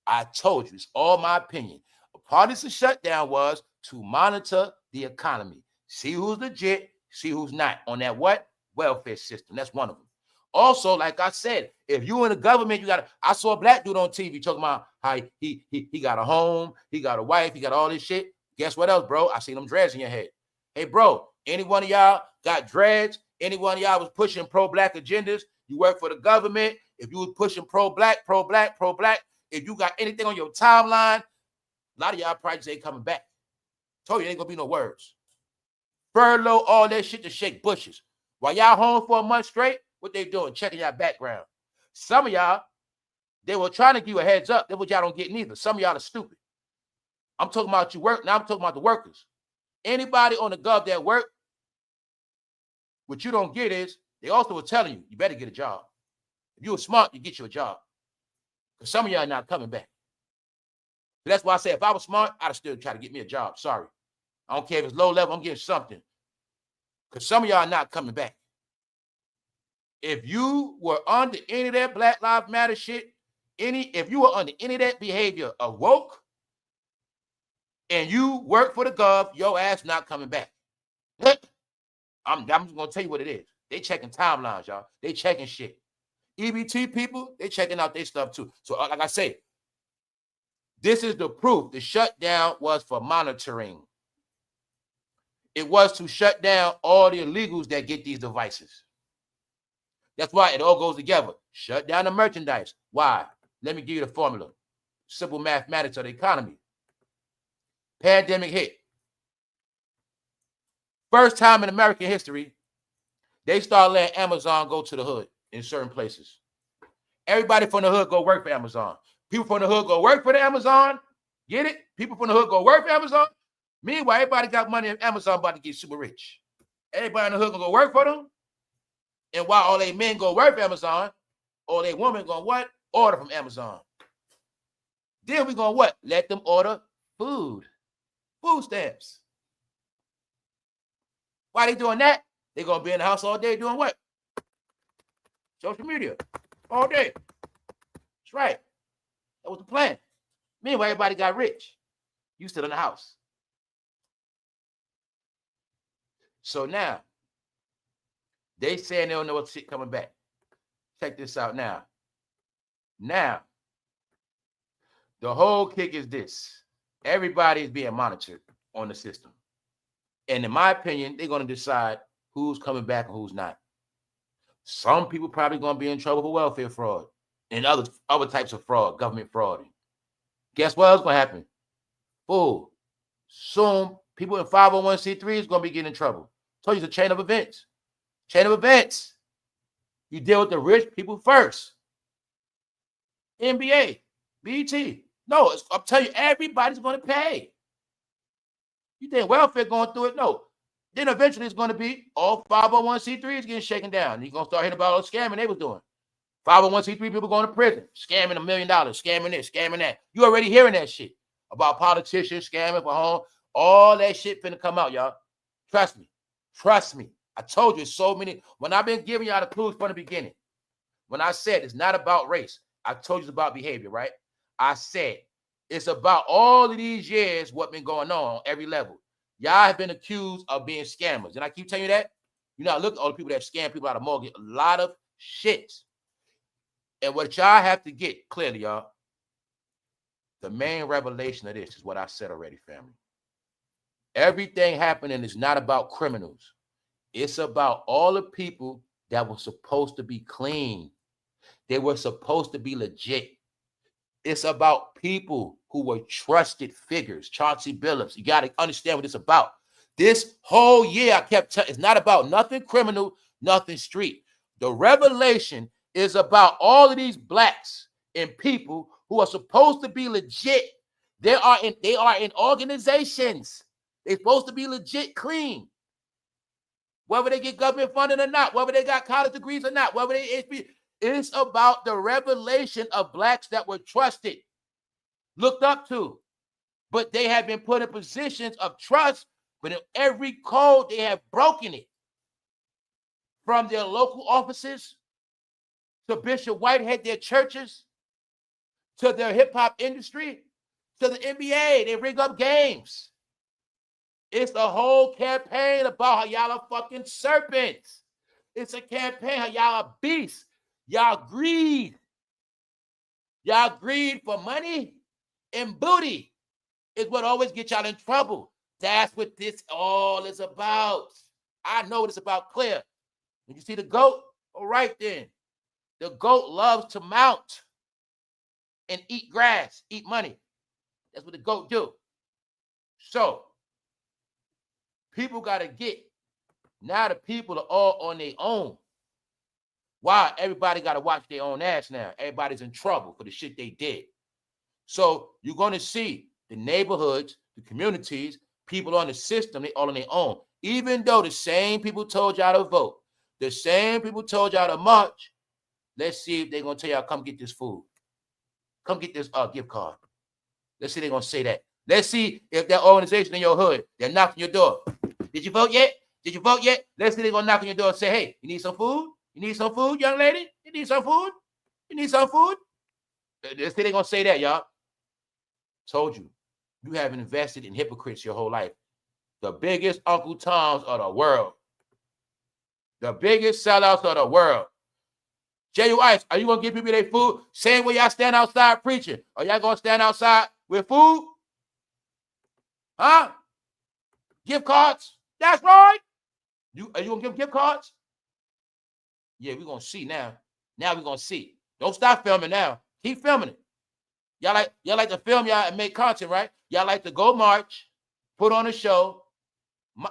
I told you, it's all my opinion. A part of the shutdown was to monitor the economy. See who's legit, see who's not on that what? Welfare system. That's one of them. Also, like I said, if you in the government, you got. I saw a black dude on TV talking about how he got a home, he got a wife, he got all this shit. Guess what else, bro? I seen them dreads in your head. Hey, bro, any one of y'all got dreads? Any one of y'all was pushing pro-black agendas? You work for the government. If you was pushing pro-black, if you got anything on your timeline, a lot of y'all probably just ain't coming back. Told you ain't gonna be no words. Furlough all that shit to shake bushes. While y'all home for a month straight, what they doing? Checking y'all background. Some of y'all, they were trying to give you a heads up. That's what y'all don't get neither. Some of y'all are stupid. I'm talking about you work. Now I'm talking about the workers. Anybody on the gov that work, what you don't get is, they also were telling you, you better get a job. If you were smart, you get you a job. Because some of y'all are not coming back. So that's why I say, if I was smart, I'd have still try to get me a job. Sorry. I don't care if it's low level, I'm getting something. Because some of y'all are not coming back. If you were under any of that Black Lives Matter shit, if you were under any of that behavior of woke, and you work for the gov, your ass not coming back. I'm just going to tell you what it is. They checking timelines, y'all. They checking shit. EBT people, they checking out their stuff too. So like I say, this is the proof. The shutdown was for monitoring. It was to shut down all the illegals that get these devices. That's why it all goes together. Shut down the merchandise. Why? Let me give you the formula. Simple mathematics of the economy. Pandemic hit. First time in American history, they started letting Amazon go to the hood in certain places. Everybody from the hood go work for Amazon. People from the hood go work for the Amazon. Get it? People from the hood go work for Amazon. Meanwhile, everybody got money and Amazon about to get super rich. Everybody in the hood gonna go work for them. And while all they men go work for Amazon, all they women gonna what? Order from Amazon. Then we gonna what? Let them order food. Food stamps. Why they doing that? They gonna be in the house all day doing what? Social media. All day. That's right. That was the plan. Meanwhile, everybody got rich. You still in the house. So now, they saying they don't know what shit coming back. Check this out now. Now, the whole kick is this. Everybody is being monitored on the system. And in my opinion, they're going to decide who's coming back and who's not. Some people probably going to be in trouble for welfare fraud and other types of fraud, government fraud. Guess what else going to happen? Fool. Soon, people in 501c3 is going to be getting in trouble. Told you it's a chain of events. Chain of events. You deal with the rich people first. NBA, BET. No, I'm telling you, everybody's going to pay. You think welfare going through it? No. Then eventually it's going to be all 501c3s getting shaken down. You're going to start hearing about all the scamming they was doing. 501c3 people going to prison, scamming $1 million, scamming this, scamming that. You already hearing that shit about politicians scamming for home. All that shit finna come out, y'all. Trust me. Trust me. I told you so many. When I've been giving y'all the clues from the beginning, when I said it's not about race, I told you it's about behavior, right? I said it's about all of these years what been going on every level. Y'all have been accused of being scammers. And I keep telling you that. You know, look at all the people that scam people out of mortgage. A lot of shit. And what y'all have to get clearly, y'all, the main revelation of this is what I said already, family. Everything happening is not about criminals. It's about all the people that were supposed to be clean. They were supposed to be legit. It's about people who were trusted figures. Chauncey Billups. You got to understand what it's about. This whole year I kept telling, it's not about nothing criminal, nothing street. The revelation is about all of these blacks and people who are supposed to be legit. They are in organizations. They're supposed to be legit clean. Whether they get government funding or not, whether they got college degrees or not, whether they it's about the revelation of blacks that were trusted, looked up to, but they have been put in positions of trust, but in every code they have broken it. From their local offices to Bishop Whitehead, their churches, to their hip-hop industry, to the NBA, they rig up games. It's the whole campaign about how y'all are fucking serpents. It's a campaign. Y'all are beasts. Y'all greed. Y'all greed for money and booty is what always gets y'all in trouble. That's what this all is about. I know what it's about, clear. When you see the goat, all right then. The goat loves to mount and eat grass, eat money. That's what the goat do. So, people got to get, now the people are all on their own. Why? Everybody got to watch their own ass now. Everybody's in trouble for the shit they did. So, you're going to see the neighborhoods, the communities, people on the system, they all on their own. Even though the same people told y'all to vote, the same people told y'all to march, let's see if they're going to tell y'all, come get this food. Come get this gift card. Let's see if they're going to say that. Let's see if that organization in your hood, they're knocking your door. Did you vote yet? Did you vote yet? Let's see if they're going to knock on your door and say, hey, you need some food? You need some food, young lady? You need some food? You need some food? Let's see if they're going to say that, y'all. Told you. You haven't invested in hypocrites your whole life. The biggest Uncle Toms of the world. The biggest sellouts of the world. Jayz, are you going to give people their food? Same way y'all stand outside preaching. Are y'all going to stand outside with food? Huh? Gift cards? That's right. Are you going to give gift cards? Yeah, we're going to see now. Now we're going to see. Don't stop filming now. Keep filming it. Y'all like to film y'all and make content, right? Y'all like to go march, put on a show,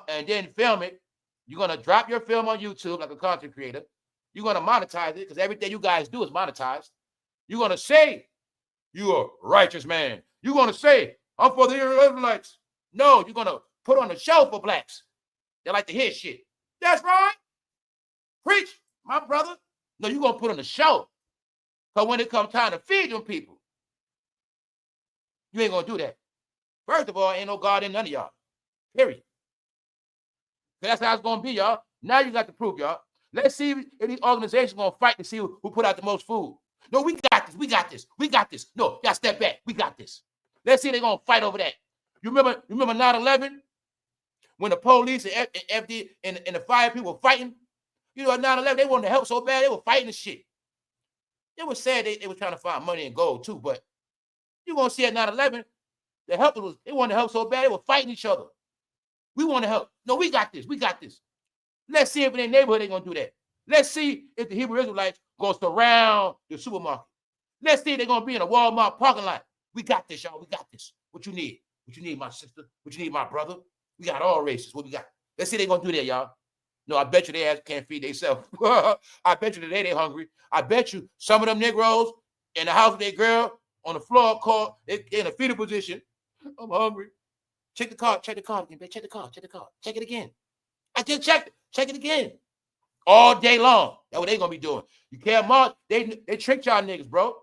and then film it. You're going to drop your film on YouTube like a content creator. You're going to monetize it because everything you guys do is monetized. You're going to say, you're a righteous man. You're going to say, I'm for the Isrealites. No, you're going to put on a show for blacks. They like to hear shit. That's right. Preach, my brother. No, you're going to put on a show. Because when it comes time to feed them people, you ain't going to do that. First of all, ain't no God in none of y'all. Period. That's how it's going to be, y'all. Now you got the proof, y'all. Let's see if these organizations going to fight to see who put out the most food. No, we got this. We got this. We got this. No, y'all step back. We got this. Let's see if they're going to fight over that. You remember 9/11? When the police and FD and the fire people were fighting? You know, at 9/11, they wanted to help so bad, they were fighting the shit. It was sad they were trying to find money and gold too, but you're going to see at 9/11, they wanted to help so bad, they were fighting each other. We want to help. No, we got this. We got this. Let's see if in their neighborhood they're going to do that. Let's see if the Hebrew Israelites going to surround the supermarket. Let's see if they're going to be in a Walmart parking lot. We got this, y'all. We got this. What you need? What you need, my sister? What you need, my brother? We got all races. What we got? Let's see if they're going to do that, y'all. No, I bet you they can't feed themselves. I bet you today they're hungry. I bet you some of them Negroes in the house with their girl on the floor call, they're in a fetal position. I'm hungry. Check the card. Check the card again. Check the card. Check the card. Check it again. I just checked it. Check it again. All day long. That's what they're going to be doing. You can't march. They tricked y'all niggas, bro.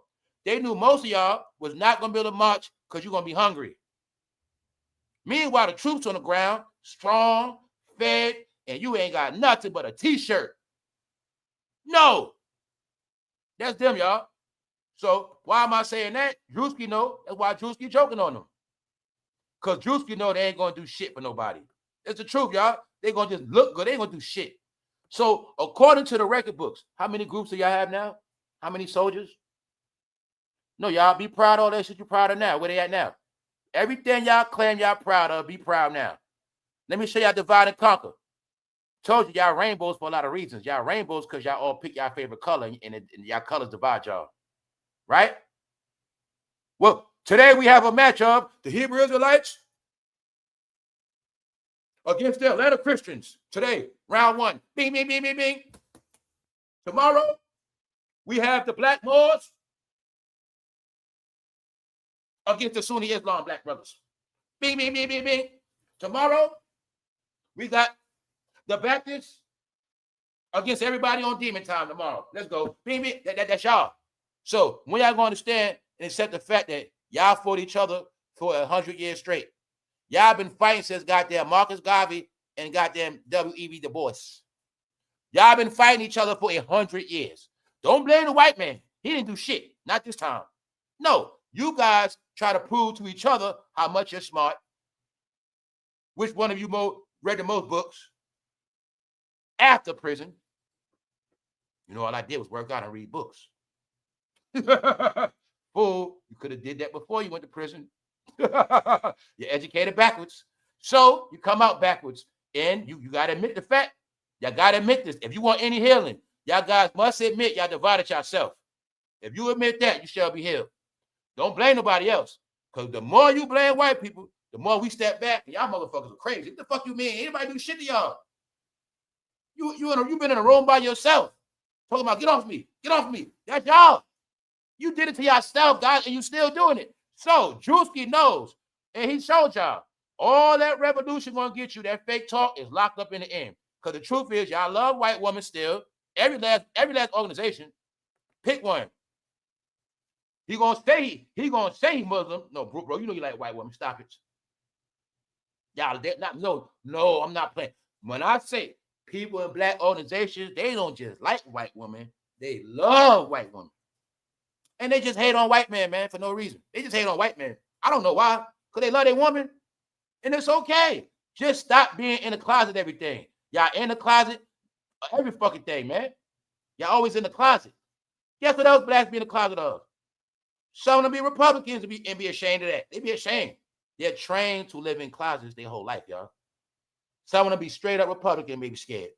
They knew most of y'all was not going to be able to march because you're going to be hungry. Meanwhile, the troops on the ground, strong, fed, and you ain't got nothing but a t-shirt. No. That's them, y'all. So why am I saying that? DRUSKI know. That's why DRUSKI joking on them. Because DRUSKI know they ain't going to do shit for nobody. It's the truth, y'all. They're going to just look good. They ain't going to do shit. So according to the record books, how many groups do y'all have now? How many soldiers? No, y'all be proud of all that shit you're proud of now. Where they at now? Everything y'all claim y'all proud of, be proud now. Let me show y'all divide and conquer. Told you y'all rainbows for a lot of reasons. Y'all rainbows because y'all all pick y'all favorite color and y'all colors divide y'all. Right? Well, today we have a matchup. The Hebrew Israelites against the Atlanta Christians. Today, round one. Bing, bing, bing, bing, bing. Tomorrow, we have the Black Moors against the Sunni Islam Black brothers. Bing, bing, bing, bing, bing. Tomorrow, we got the Baptists against everybody on Demon Time tomorrow. Let's go. Bing, bing. That's y'all. So when y'all going to stand and accept the fact that y'all fought each other for 100 years straight. Y'all been fighting since goddamn Marcus Garvey and goddamn W.E.B. Du Bois. Y'all been fighting each other for 100 years. Don't blame the white man. He didn't do shit. Not this time. No, you guys try to prove to each other how much you're smart. Which one of you read the most books after prison? You know, all I did was work out and read books. Fool, you could have did that before you went to prison. You're educated backwards. So you come out backwards. And you got to admit the fact. Y'all got to admit this. If you want any healing, y'all guys must admit y'all divided yourself. If you admit that, you shall be healed. Don't blame nobody else. Because the more you blame white people, the more we step back. And y'all motherfuckers are crazy. What the fuck you mean? Anybody do shit to y'all? You been in a room by yourself. Talking about, get off me. Get off me. That's y'all. You did it to yourself, guys, and you still doing it. So DRUSKI knows, and he showed y'all, all that revolution gonna get you, that fake talk is locked up in the end. Because the truth is, y'all love white women still. Every last organization, pick one. He gonna say he Muslim. No, bro, you know you like white women. Stop it. Y'all, no, I'm not playing. When I say people in black organizations, they don't just like white women, they love white women. And they just hate on white men, man, for no reason. They just hate on white men. I don't know why. Because they love their woman. And it's okay. Just stop being in the closet everything. Y'all in the closet every fucking thing, man. Y'all always in the closet. Guess what else blacks be in the closet of? Some of them be Republicans and be ashamed of that. They be ashamed. They're trained to live in closets their whole life, y'all. Some of them be straight up Republican, maybe scared.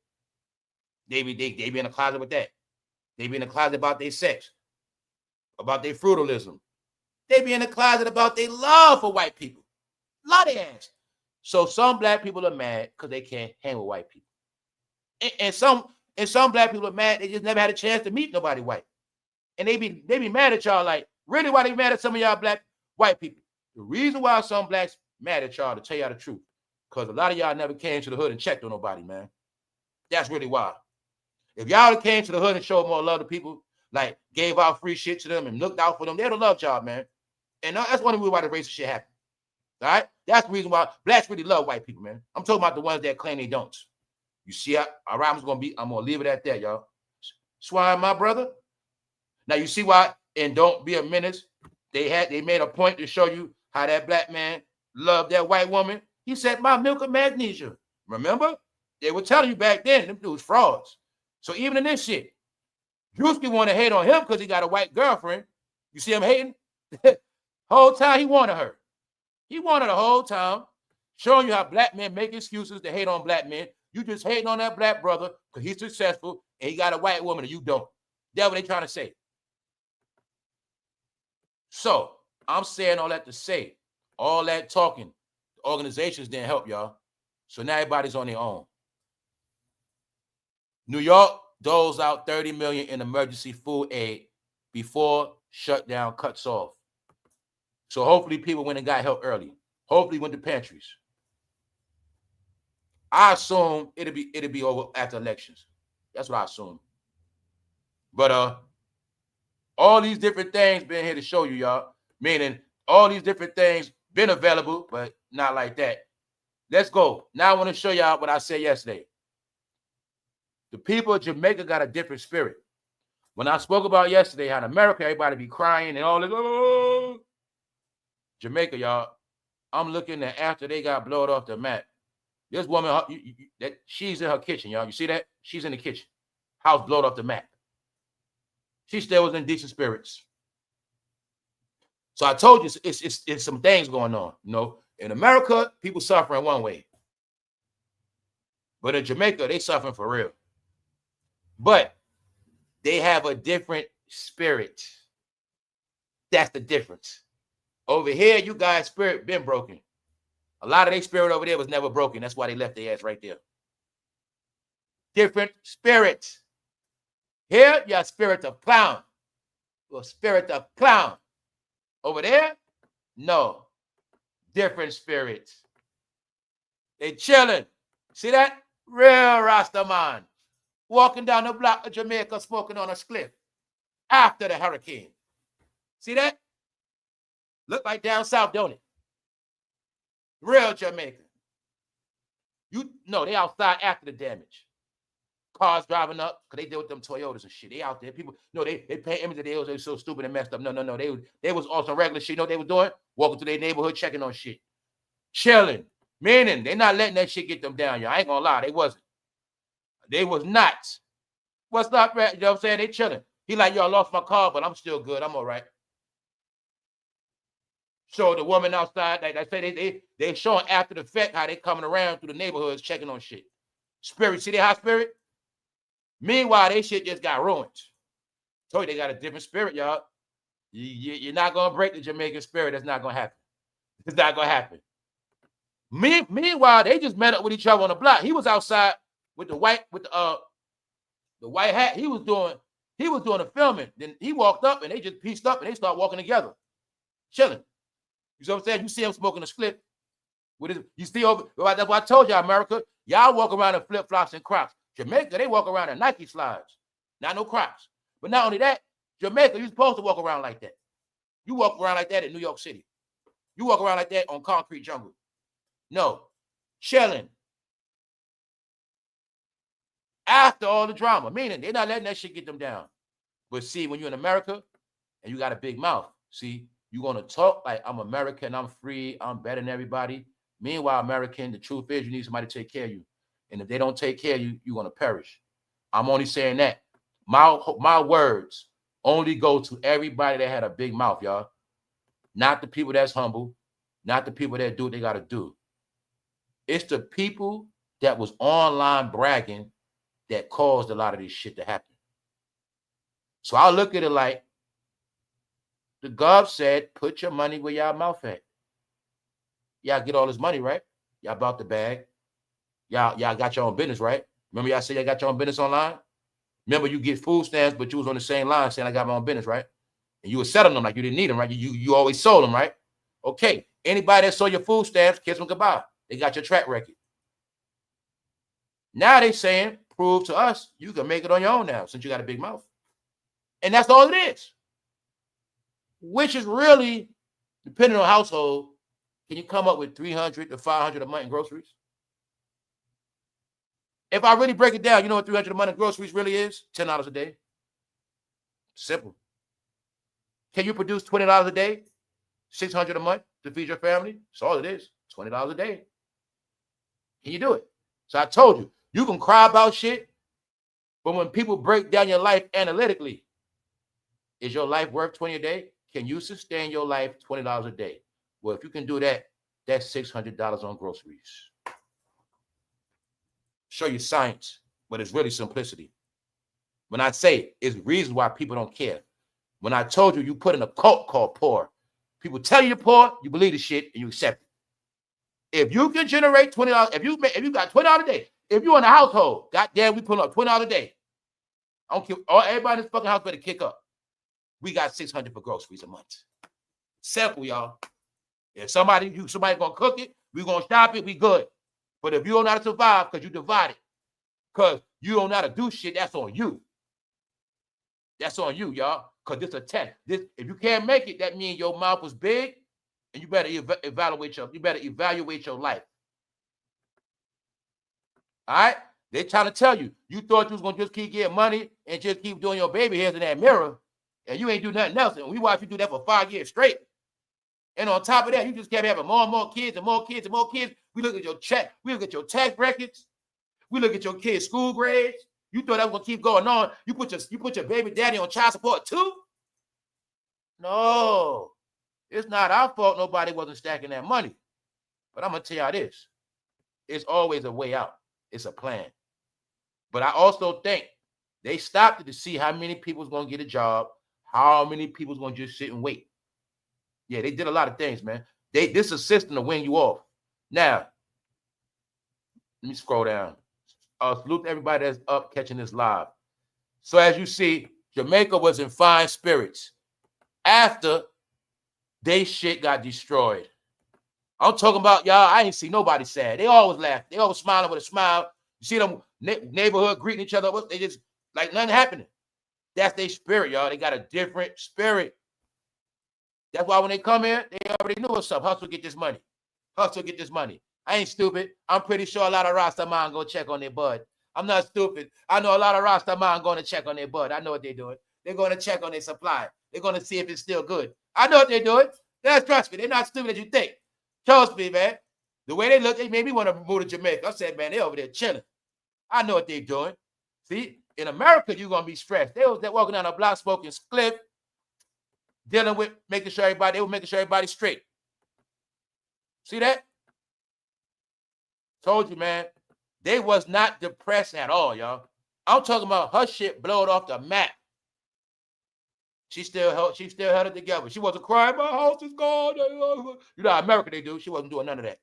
They be in the closet with that. They be in the closet about their sex, about their frugalism. They be in the closet about their love for white people. Love their ass. So some black people are mad because they can't hang with white people. And some black people are mad they just never had a chance to meet nobody white. And they be mad at y'all like, really why they mad at some of y'all black white people? The reason why some blacks mad at y'all, to tell y'all the truth, because a lot of y'all never came to the hood and checked on nobody, man. That's really why. If y'all came to the hood and showed more love to people, like gave out free shit to them and looked out for them, they'd have loved y'all, man. And that's one of the reasons why the racist shit happened. All right? That's the reason why blacks really love white people, man. I'm talking about the ones that claim they don't. You see how all right, I'm gonna leave it at that, y'all. Swine, my brother. Now you see why in Don't Be a Menace, they made a point to show you how that black man loved that white woman. He said, my milk of magnesia. Remember? They were telling you back then, them dudes frauds. So even in this shit, DRUSKI want to hate on him because he got a white girlfriend. You see him hating? Whole time he wanted her. He wanted the whole time, showing you how black men make excuses to hate on black men. You just hating on that black brother because he's successful and he got a white woman and you don't. That's what they trying to say. So I'm saying all that to say, all that talking, the organizations didn't help y'all. So now everybody's on their own. New York doles out $30 million in emergency food aid before shutdown cuts off. So hopefully people went and got help early. Hopefully went to pantries. I assume it'll be over after elections. That's what I assume. But all these different things been here to show you, y'all. Meaning all these different things been available, but not like that. Let's go. Now I want to show y'all what I said yesterday. The people of Jamaica got a different spirit. When I spoke about yesterday how in America everybody be crying and all this, oh, Jamaica, y'all, I'm looking at after they got blown off the map. This woman, she's in her kitchen, y'all. You see that? She's in the kitchen. House blown off the map. She still was in decent spirits. So I told you it's some things going on. You know, in America, people suffering one way. But in Jamaica, they suffering for real. But they have a different spirit. That's the difference. Over here, you guys' spirit been broken. A lot of their spirit over there was never broken. That's why they left their ass right there. Different spirits. Here, you have spirit of clown. Or spirit of clown. Over there, no. Different spirits. They chilling. See that? Real Rasta man. Walking down the block of Jamaica smoking on a spliff after the hurricane. See that? Look like down south, don't it? Real Jamaican. They outside after the damage. Cars driving up, because they deal with them Toyotas and shit. They out there. People, they pay image that they was so stupid and messed up. No. They was on some regular shit. You know what they was doing? Walking through their neighborhood, checking on shit. Chilling. Meaning, they not letting that shit get them down, y'all. I ain't gonna lie, they wasn't. They was not. What's up, man? You know what I'm saying? They chilling. He like, yo, I lost my car, but I'm still good. I'm all right. So the woman outside, like I say, they showing after the fact how they coming around through the neighborhoods checking on shit. Spirit, see their hot spirit? Meanwhile, they shit just got ruined. Told you they got a different spirit, y'all. You're not gonna break the Jamaican spirit. That's not gonna happen. It's not gonna happen. Meanwhile, they just met up with each other on the block. He was outside with the white hat. He was doing the filming. Then he walked up and they just pieced up and they start walking together, chilling. You know what I'm saying? You see him smoking a split. You see over. That's why I told y'all, America, y'all walk around in flip flops and Crocs. Jamaica, they walk around in Nike slides, not no Crocs. But not only that, Jamaica, you're supposed to walk around like that. You walk around like that in New York City. You walk around like that on concrete jungle. No, chilling. After all the drama, meaning they're not letting that shit get them down. But see, when you're in America and you got a big mouth, see, you're going to talk like I'm American, I'm free, I'm better than everybody. Meanwhile, American, the truth is you need somebody to take care of you. And if they don't take care of you, you're going to perish. I'm only saying that. My words only go to everybody that had a big mouth, y'all. Not the people that's humble, not the people that do what they got to do. It's the people that was online bragging that caused a lot of this shit to happen. So I look at it like the gov said, put your money where y'all mouth at. Y'all get all this money, right? Y'all bought the bag. Y'all got your own business, right? Remember y'all said y'all got your own business online? Remember you get food stamps, but you was on the same line saying I got my own business, right? And you were selling them like you didn't need them, right? You always sold them, right? Okay. Anybody that sold your food stamps, kiss them goodbye. They got your track record. Now they saying, prove to us you can make it on your own now since you got a big mouth. And that's all it is. Which is really, depending on household, can you come up with $300 to $500 a month in groceries? If I really break it down, you know what $300 a month in groceries really is? $10 a day. Simple. Can you produce $20 a day? $600 a month to feed your family? That's all it is. $20 a day. Can you do it? So I told you, you can cry about shit, but when people break down your life analytically, is your life worth $20 a day? Can you sustain your life $20 a day? Well, if you can do that, that's $600 on groceries. Show you science, but it's really simplicity. When I say it's reasons why people don't care. When I told you put in a cult called poor, people tell you you're poor, you believe the shit and you accept it. If you can generate $20, if you got $20 a day, if you're in a household, goddamn, we put up $20 a day. I don't care. Everybody in this fucking house better kick up. We got $600 for groceries a month. Simple, y'all. If somebody gonna cook it, we gonna shop it, we good. But if you don't know how to survive because you divided, because you don't know how to do shit, that's on you. That's on you, y'all. Because this a test. If you can't make it, that means your mouth was big, and you better evaluate your life. All right? They're trying to tell you. You thought you was gonna just keep getting money and just keep doing your baby hairs in that mirror, and you ain't do nothing else. And we watched you do that for 5 years straight. And on top of that, you just kept having more and more kids and more kids and more kids. We look at your check. We look at your tax records. We look at your kids' school grades. You thought that was gonna keep going on. You put your baby daddy on child support too? No, it's not our fault nobody wasn't stacking that money. But I'm gonna tell y'all this. It's always a way out. It's a plan. But I also think they stopped it to see how many people's gonna get a job, how many people's gonna just sit and wait. Yeah, they did a lot of things, man. This is a system to win you off. Now, let me scroll down. Salute to everybody that's up catching this live. So as you see, Jamaica was in fine spirits after they shit got destroyed. I'm talking about, y'all, I ain't see nobody sad. They always laugh. They always smiling with a smile. You see them neighborhood greeting each other. They just like nothing happening. That's their spirit, y'all. They got a different spirit. That's why when they come in, they already knew what's up. Hustle, get this money. Hustle, get this money. I ain't stupid. I'm pretty sure a lot of Rasta man go check on their bud. I'm not stupid. I know a lot of Rasta man going to check on their bud. I know what they're doing. They're going to check on their supply. They're going to see if it's still good. I know what they're doing. Trust me. They're not stupid as you think. Trust me, man. The way they look, they made me want to move to Jamaica. I said, man, they're over there chilling. I know what they're doing. See, In America, you're going to be stressed. They was walking down the block smoking spliff, dealing with making sure everybody straight. See that? Told you, man. They was not depressed at all, y'all. I'm talking about her shit blowed off the map. She still held it together. She wasn't crying, my house is gone. You know how America they do. She wasn't doing none of that.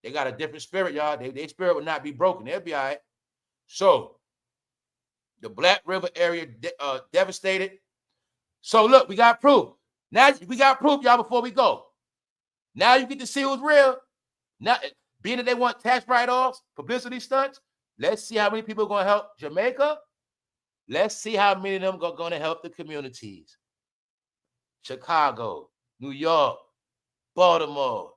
They got a different spirit, y'all. Their spirit would not be broken. They'll be all right. So, the Black River area devastated. So, look, we got proof. Now, we got proof, y'all, before we go. Now you get to see who's real. Now, being that they want tax write-offs, publicity stunts, let's see how many people are going to help Jamaica. Let's see how many of them are going to help the communities. Chicago, New York, Baltimore,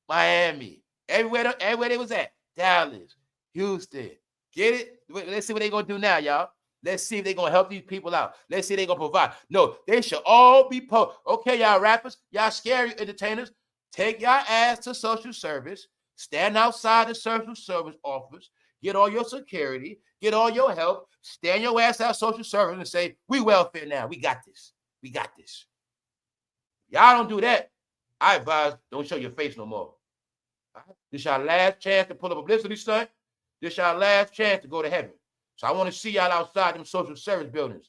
Miami, everywhere they was at. Dallas, Houston. Get it? Let's see what they're going to do now, y'all. Let's see if they're going to help these people out. Let's see if they're going to provide. No, they should all be okay, y'all rappers, y'all scary entertainers, take y'all ass to social service, stand outside the social service office, get all your security, get all your help, stand your ass out social service and say, we welfare now. We got this. We got this. Y'all don't do that. I advise, don't show your face no more. This your last chance to pull a publicity stunt. This your last chance to go to heaven. So I want to see y'all outside them social service buildings.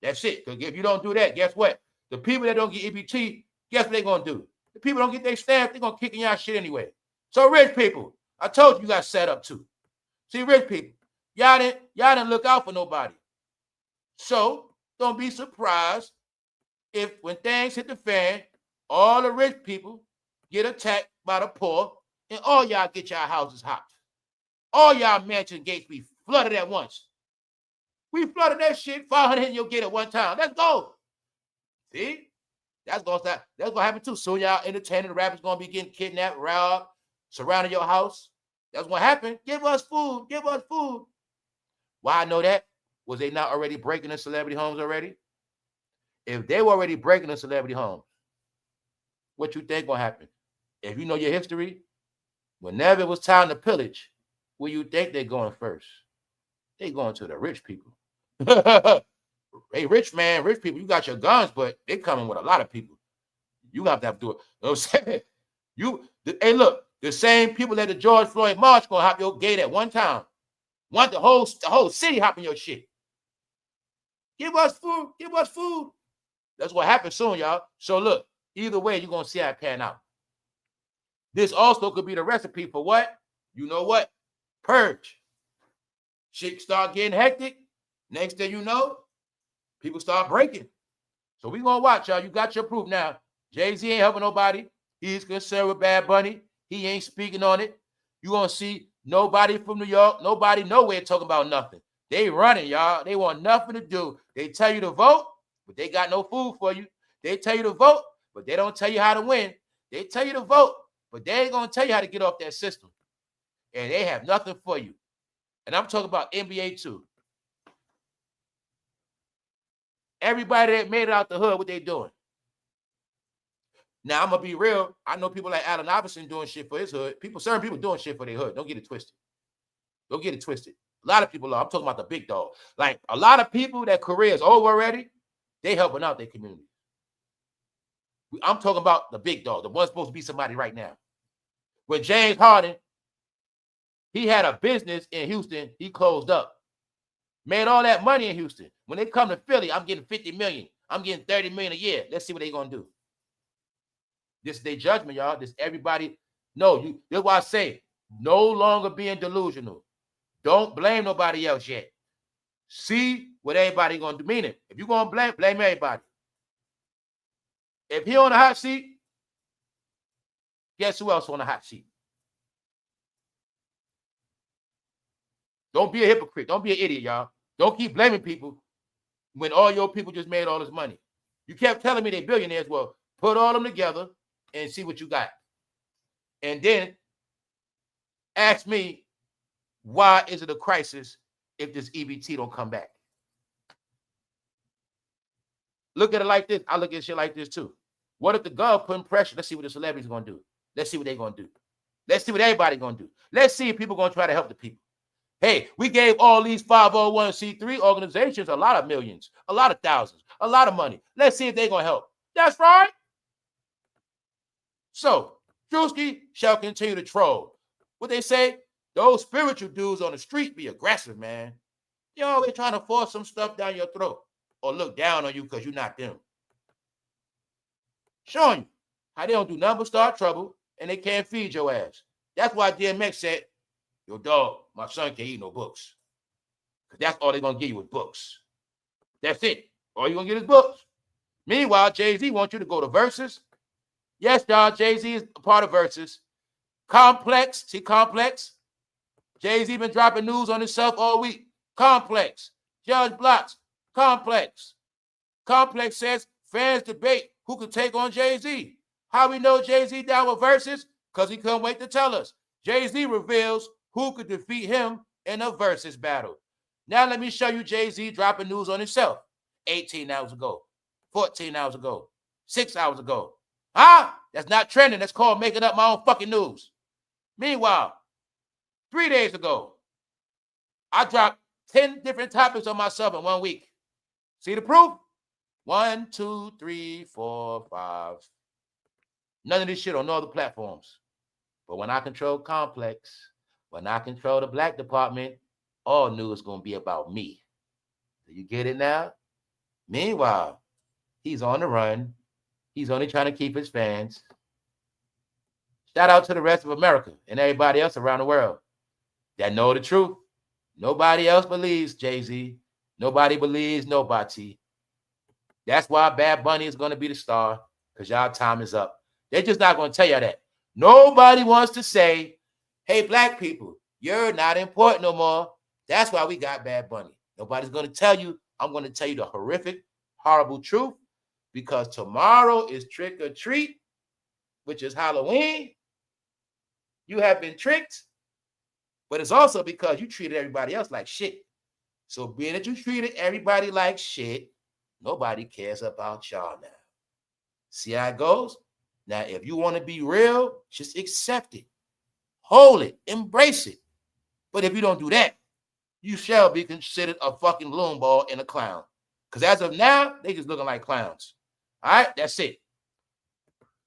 That's it. Because if you don't do that, guess what? The people that don't get EBT, guess what they're going to do? The people don't get their stamp, they're going to kick in y'all shit anyway. So rich people, I told you got set up too. See, rich people, y'all didn't look out for nobody. So don't be surprised if when things hit the fan, all the rich people get attacked by the poor and all y'all get y'all houses hot. All y'all mansion gates be flooded at once. We flooded that shit, 500 in your gate at one time. Let's go. See? That's gonna happen too. Soon y'all entertaining the rappers gonna be getting kidnapped, robbed, surrounding your house. That's what happened. Give us food. Give us food. Why I know that? Was they not already breaking the celebrity homes already? If they were already breaking the celebrity homes, what you think gonna happen? If you know your history, whenever it was time to pillage, where you think they're going first? They going to the rich people. Hey, rich people, you got your guns, but they coming with a lot of people. You have to do it. You know what I'm saying? Hey, look, the same people that the George Floyd March gonna hop your gate at one time. Want the whole city hopping your shit. Give us food. Give us food. That's what happens soon, y'all. So look, either way, you're gonna see how it pan out. This also could be the recipe for what? You know what? Purge. Shit start getting hectic. Next thing you know, people start breaking. So we gonna watch, y'all. You got your proof now. Jay-Z ain't helping nobody. He's concerned with Bad Bunny. He ain't speaking on it. You gonna see nobody from New York, nobody nowhere talking about nothing. They running, y'all. They want nothing to do. They tell you to vote, but they got no food for you. They tell you to vote, but they don't tell you how to win. They tell you to vote, but they ain't gonna tell you how to get off that system. And they have nothing for you. And I'm talking about NBA too. Everybody that made it out the hood, what they doing? Now I'm gonna be real. I know people like Allen Iverson doing shit for his hood. Certain people doing shit for their hood. Don't get it twisted. Don't get it twisted. A lot of people are. I'm talking about the big dog. Like a lot of people that career is over already, they helping out their community. I'm talking about the big dog, the one supposed to be somebody right now. When James Harden, he had a business in Houston, he closed up. Made all that money in Houston. When they come to Philly, I'm getting 50 million. I'm getting 30 million a year. Let's see what they're gonna do. This is their judgment, y'all. This everybody. No, that's why I say no longer being delusional. Don't blame nobody else yet. See what everybody gonna do. Meaning, if you're gonna blame everybody. If he on the hot seat, guess who else on the hot seat? Don't be a hypocrite. Don't be an idiot, y'all. Don't keep blaming people when all your people just made all this money. You kept telling me they billionaires. Well, put all them together and see what you got. And then ask me, why is it a crisis if this EBT don't come back? Look at it like this. I look at shit like this too. What if the gov putting pressure? Let's see what the celebrities going to do. Let's see what they're going to do. Let's see what everybody's going to do. Let's see if people going to try to help the people. Hey, we gave all these 501c3 organizations a lot of millions, a lot of thousands, a lot of money. Let's see if they're going to help. That's right. So, DRUSKI shall continue to troll. What they say, those spiritual dudes on the street be aggressive, man. You're always trying to force some stuff down your throat or look down on you because you're not them. Showing you how they don't do nothing but start trouble and they can't feed your ass. That's why DMX said, yo, dog, my son can't eat no books. Because that's all they're going to give you is books. That's it. All you're going to get is books. Meanwhile, Jay-Z wants you to go to Verzuz. Yes, y'all, Jay-Z is a part of Verzuz. Complex, see Complex? Jay-Z been dropping news on himself all week. Complex. Judge Blocks. Complex. Complex says fans debate who could take on Jay-Z. How we know Jay-Z down with Verzuz? Because he couldn't wait to tell us. Jay-Z reveals who could defeat him in a Verzuz battle. Now let me show you Jay-Z dropping news on himself 18 hours ago, 14 hours ago, 6 hours ago. Huh? That's not trending. That's called making up my own fucking news. Meanwhile, 3 days ago, I dropped 10 different topics on myself in 1 week. See the proof? 1, 2, 3, 4, 5. None of this shit on no other platforms. But when I control Complex, when I control the black department, all news is going to be about me. Do you get it now? Meanwhile, he's on the run. He's only trying to keep his fans. Shout out to the rest of America and everybody else around the world that know the truth. Nobody else believes Jay-Z. Nobody believes nobody. That's why Bad Bunny is going to be the star, because y'all time is up. They're just not going to tell you that. Nobody wants to say, hey, black people, you're not important no more. That's why we got Bad Bunny. Nobody's going to tell you. I'm going to tell you the horrific, horrible truth, because tomorrow is trick or treat, which is Halloween. You have been tricked, but it's also because you treated everybody else like shit. So being that you treated everybody like shit, nobody cares about y'all now. See how it goes? Now, if you want to be real, just accept it. Hold it. Embrace it. But if you don't do that, you shall be considered a fucking loon ball and a clown. Because as of now, they just looking like clowns. All right? That's it.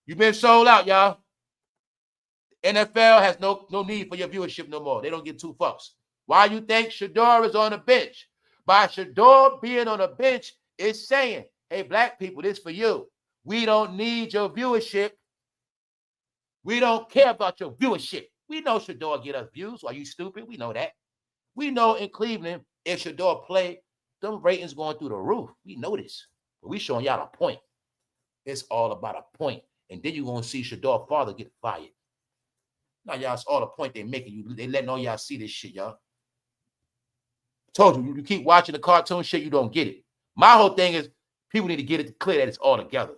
You've been sold out, y'all. NFL has no need for your viewership no more. They don't give two fucks. Why you think Shedeur is on the bench? By Shedeur being on the bench, it's saying, hey, black people, this for you. We don't need your viewership. We don't care about your viewership. We know Shedeur get us views. Are you stupid? We know that. We know in Cleveland, if Shedeur play, them ratings going through the roof. We know this. But we showing y'all a point. It's all about a point. And then you're going to see Shedeur's father get fired. Now, y'all, it's all the point they making. You. They letting all y'all see this shit, y'all. Told you, you keep watching the cartoon shit, you don't get it. My whole thing is people need to get it clear that it's all together.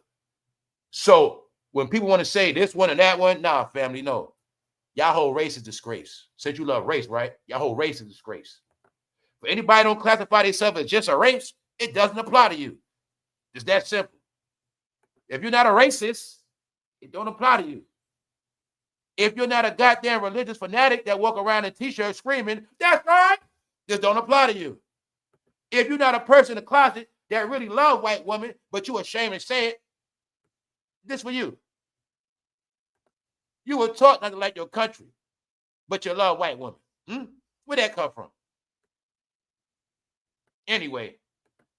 So when people want to say this one and that one, nah, family, no. Y'all whole race is disgrace. Since you love race, right? Y'all whole race is disgrace. If anybody don't classify themselves as just a race, it doesn't apply to you. It's that simple. If you're not a racist, it don't apply to you. If you're not a goddamn religious fanatic that walk around in t-shirts screaming, that's right, this don't apply to you. If you're not a person in the closet that really love white women, but you ashamed to say it, this for you. You were taught not to like your country, but you love white women. Where'd that come from? Anyway,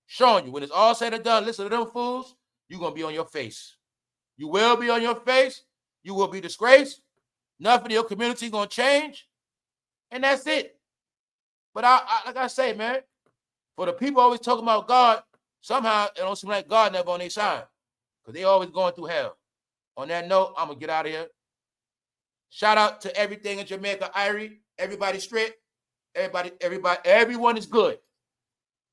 showing you when it's all said and done, listen to them fools, you're going to be on your face. You will be on your face. You will be disgraced. Nothing in your community going to change. And that's it. But like I say, man, for the people always talking about God, somehow it don't seem like God never on their side. Because they always going through hell. On that note, I'm going to get out of here. Shout out to everything in Jamaica, Irie. Everybody straight. Everyone is good.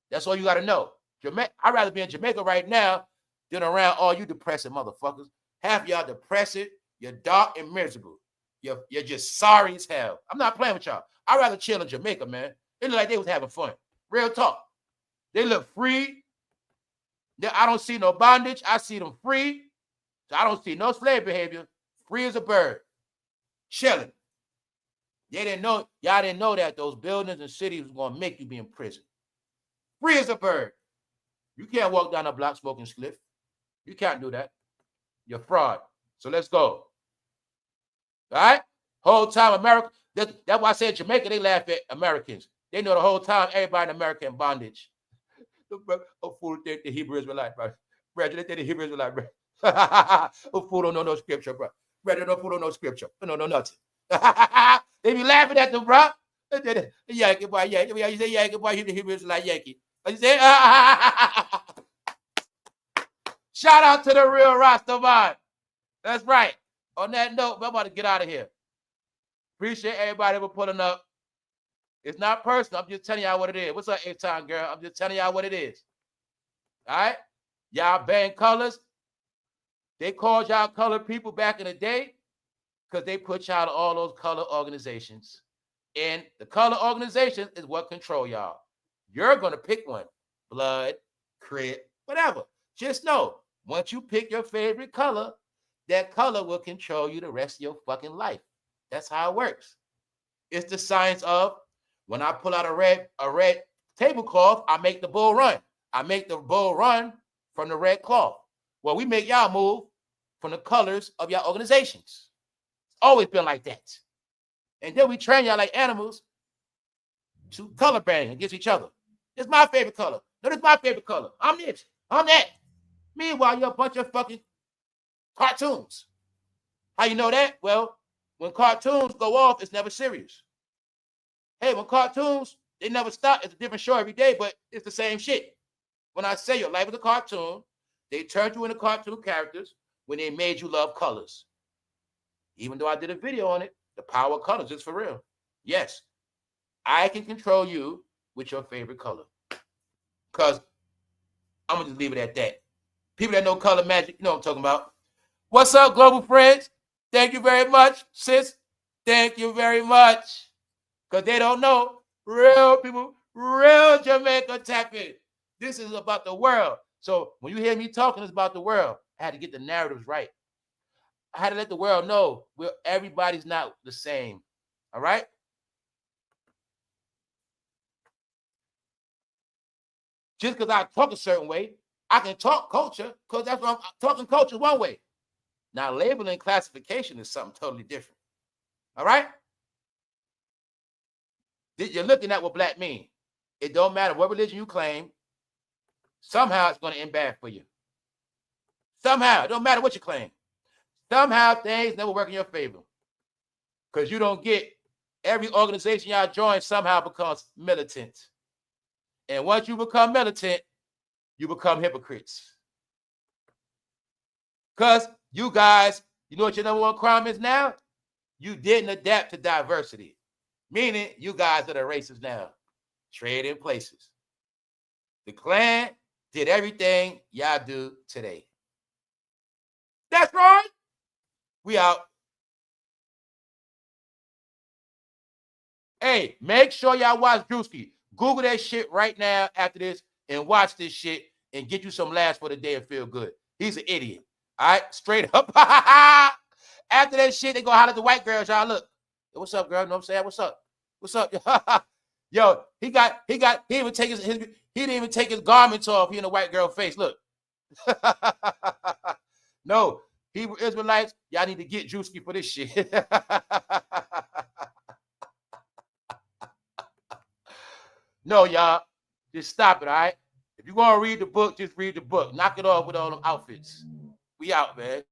That's all you got to know. I'd rather be in Jamaica right now than around all you depressing motherfuckers. Half y'all depressing. You're dark and miserable. You're just sorry as hell. I'm not playing with y'all. I'd rather chill in Jamaica, man. It looked like they was having fun. Real talk. They look free. I don't see no bondage. I see them free. So I don't see no slave behavior. Free as a bird. Chilling. Y'all didn't know that those buildings and cities was gonna make you be in prison. Free as a bird. You can't walk down a block smoking spliff. You can't do that. You're fraud. So let's go. All right? Whole time America. That's why I said Jamaica, they laugh at Americans. They know the whole time everybody in America in bondage. A fool think the Hebrew Israelite, bro. Brother, they think the Hebrew Israelite, bro. A fool don't know no scripture, bro. Brother, no fool don't know scripture. No, nothing. They be laughing at them, bro. Yankee boy, Yankee. You say Yankee boy, the Hebrew Israelite Yankee. You say, shout out to the real Rastaman. That's right. On that note, I'm about to get out of here. Appreciate everybody for pulling up. It's not personal. I'm just telling y'all what it is. What's up, A-Time girl? I'm just telling y'all what it is. All right? Y'all bang colors. They called y'all colored people back in the day because they put y'all to all those color organizations. And the color organization is what control y'all. You're going to pick one. Blood, Crip, whatever. Just know, once you pick your favorite color, that color will control you the rest of your fucking life. That's how it works. It's the science of when I pull out a red tablecloth, I make the bull run. I make the bull run from the red cloth. Well, we make y'all move from the colors of your organizations. It's always been like that. And then we train y'all like animals to color bang against each other. It's my favorite color. No, this is my favorite color. I'm this. I'm that. Meanwhile, you're a bunch of fucking cartoons. How you know that? Well, when cartoons go off, it's never serious. Hey, when cartoons, they never stop. It's a different show every day, but it's the same shit. When I say your life is a cartoon, they turned you into cartoon characters when they made you love colors. Even though I did a video on it, the power of colors is for real. Yes, I can control you with your favorite color. Because I'm going to just leave it at that. People that know color magic, you know what I'm talking about. What's up, global friends? Thank you very much, sis. Thank you very much. Because they don't know. Real people, real Jamaica tapping. This is about the world. So when you hear me talking, it's about the world. I had to get the narratives right. I had to let the world know everybody's not the same. All right? Just because I talk a certain way, I can talk culture because that's what I'm talking culture one way. Now, labeling classification is something totally different. All right? You're looking at what black mean. It don't matter what religion you claim. Somehow it's going to end bad for you. Somehow. It don't matter what you claim. Somehow things never work in your favor. Because you don't get every organization y'all join somehow becomes militant. And once you become militant, you become hypocrites. Because you guys, you know what your number one crime is now? You didn't adapt to diversity. Meaning you guys are the racists now. Trading places. The Klan did everything y'all do today. That's right. We out. Hey, make sure y'all watch DRUSKI. Google that shit right now after this and watch this shit and get you some laughs for the day and feel good. He's an idiot. All right, straight up. After that shit, they go holler at the white girls. Y'all look. Hey, what's up, girl? You know what I'm saying? What's up? What's up? Yo, he didn't even take his garments off. He in the white girl face. Look. No, Hebrew Israelites, y'all need to get DRUSKI for this shit. No, y'all, just stop it, all right? If you're going to read the book, just read the book. Knock it off with all them outfits. We out, man.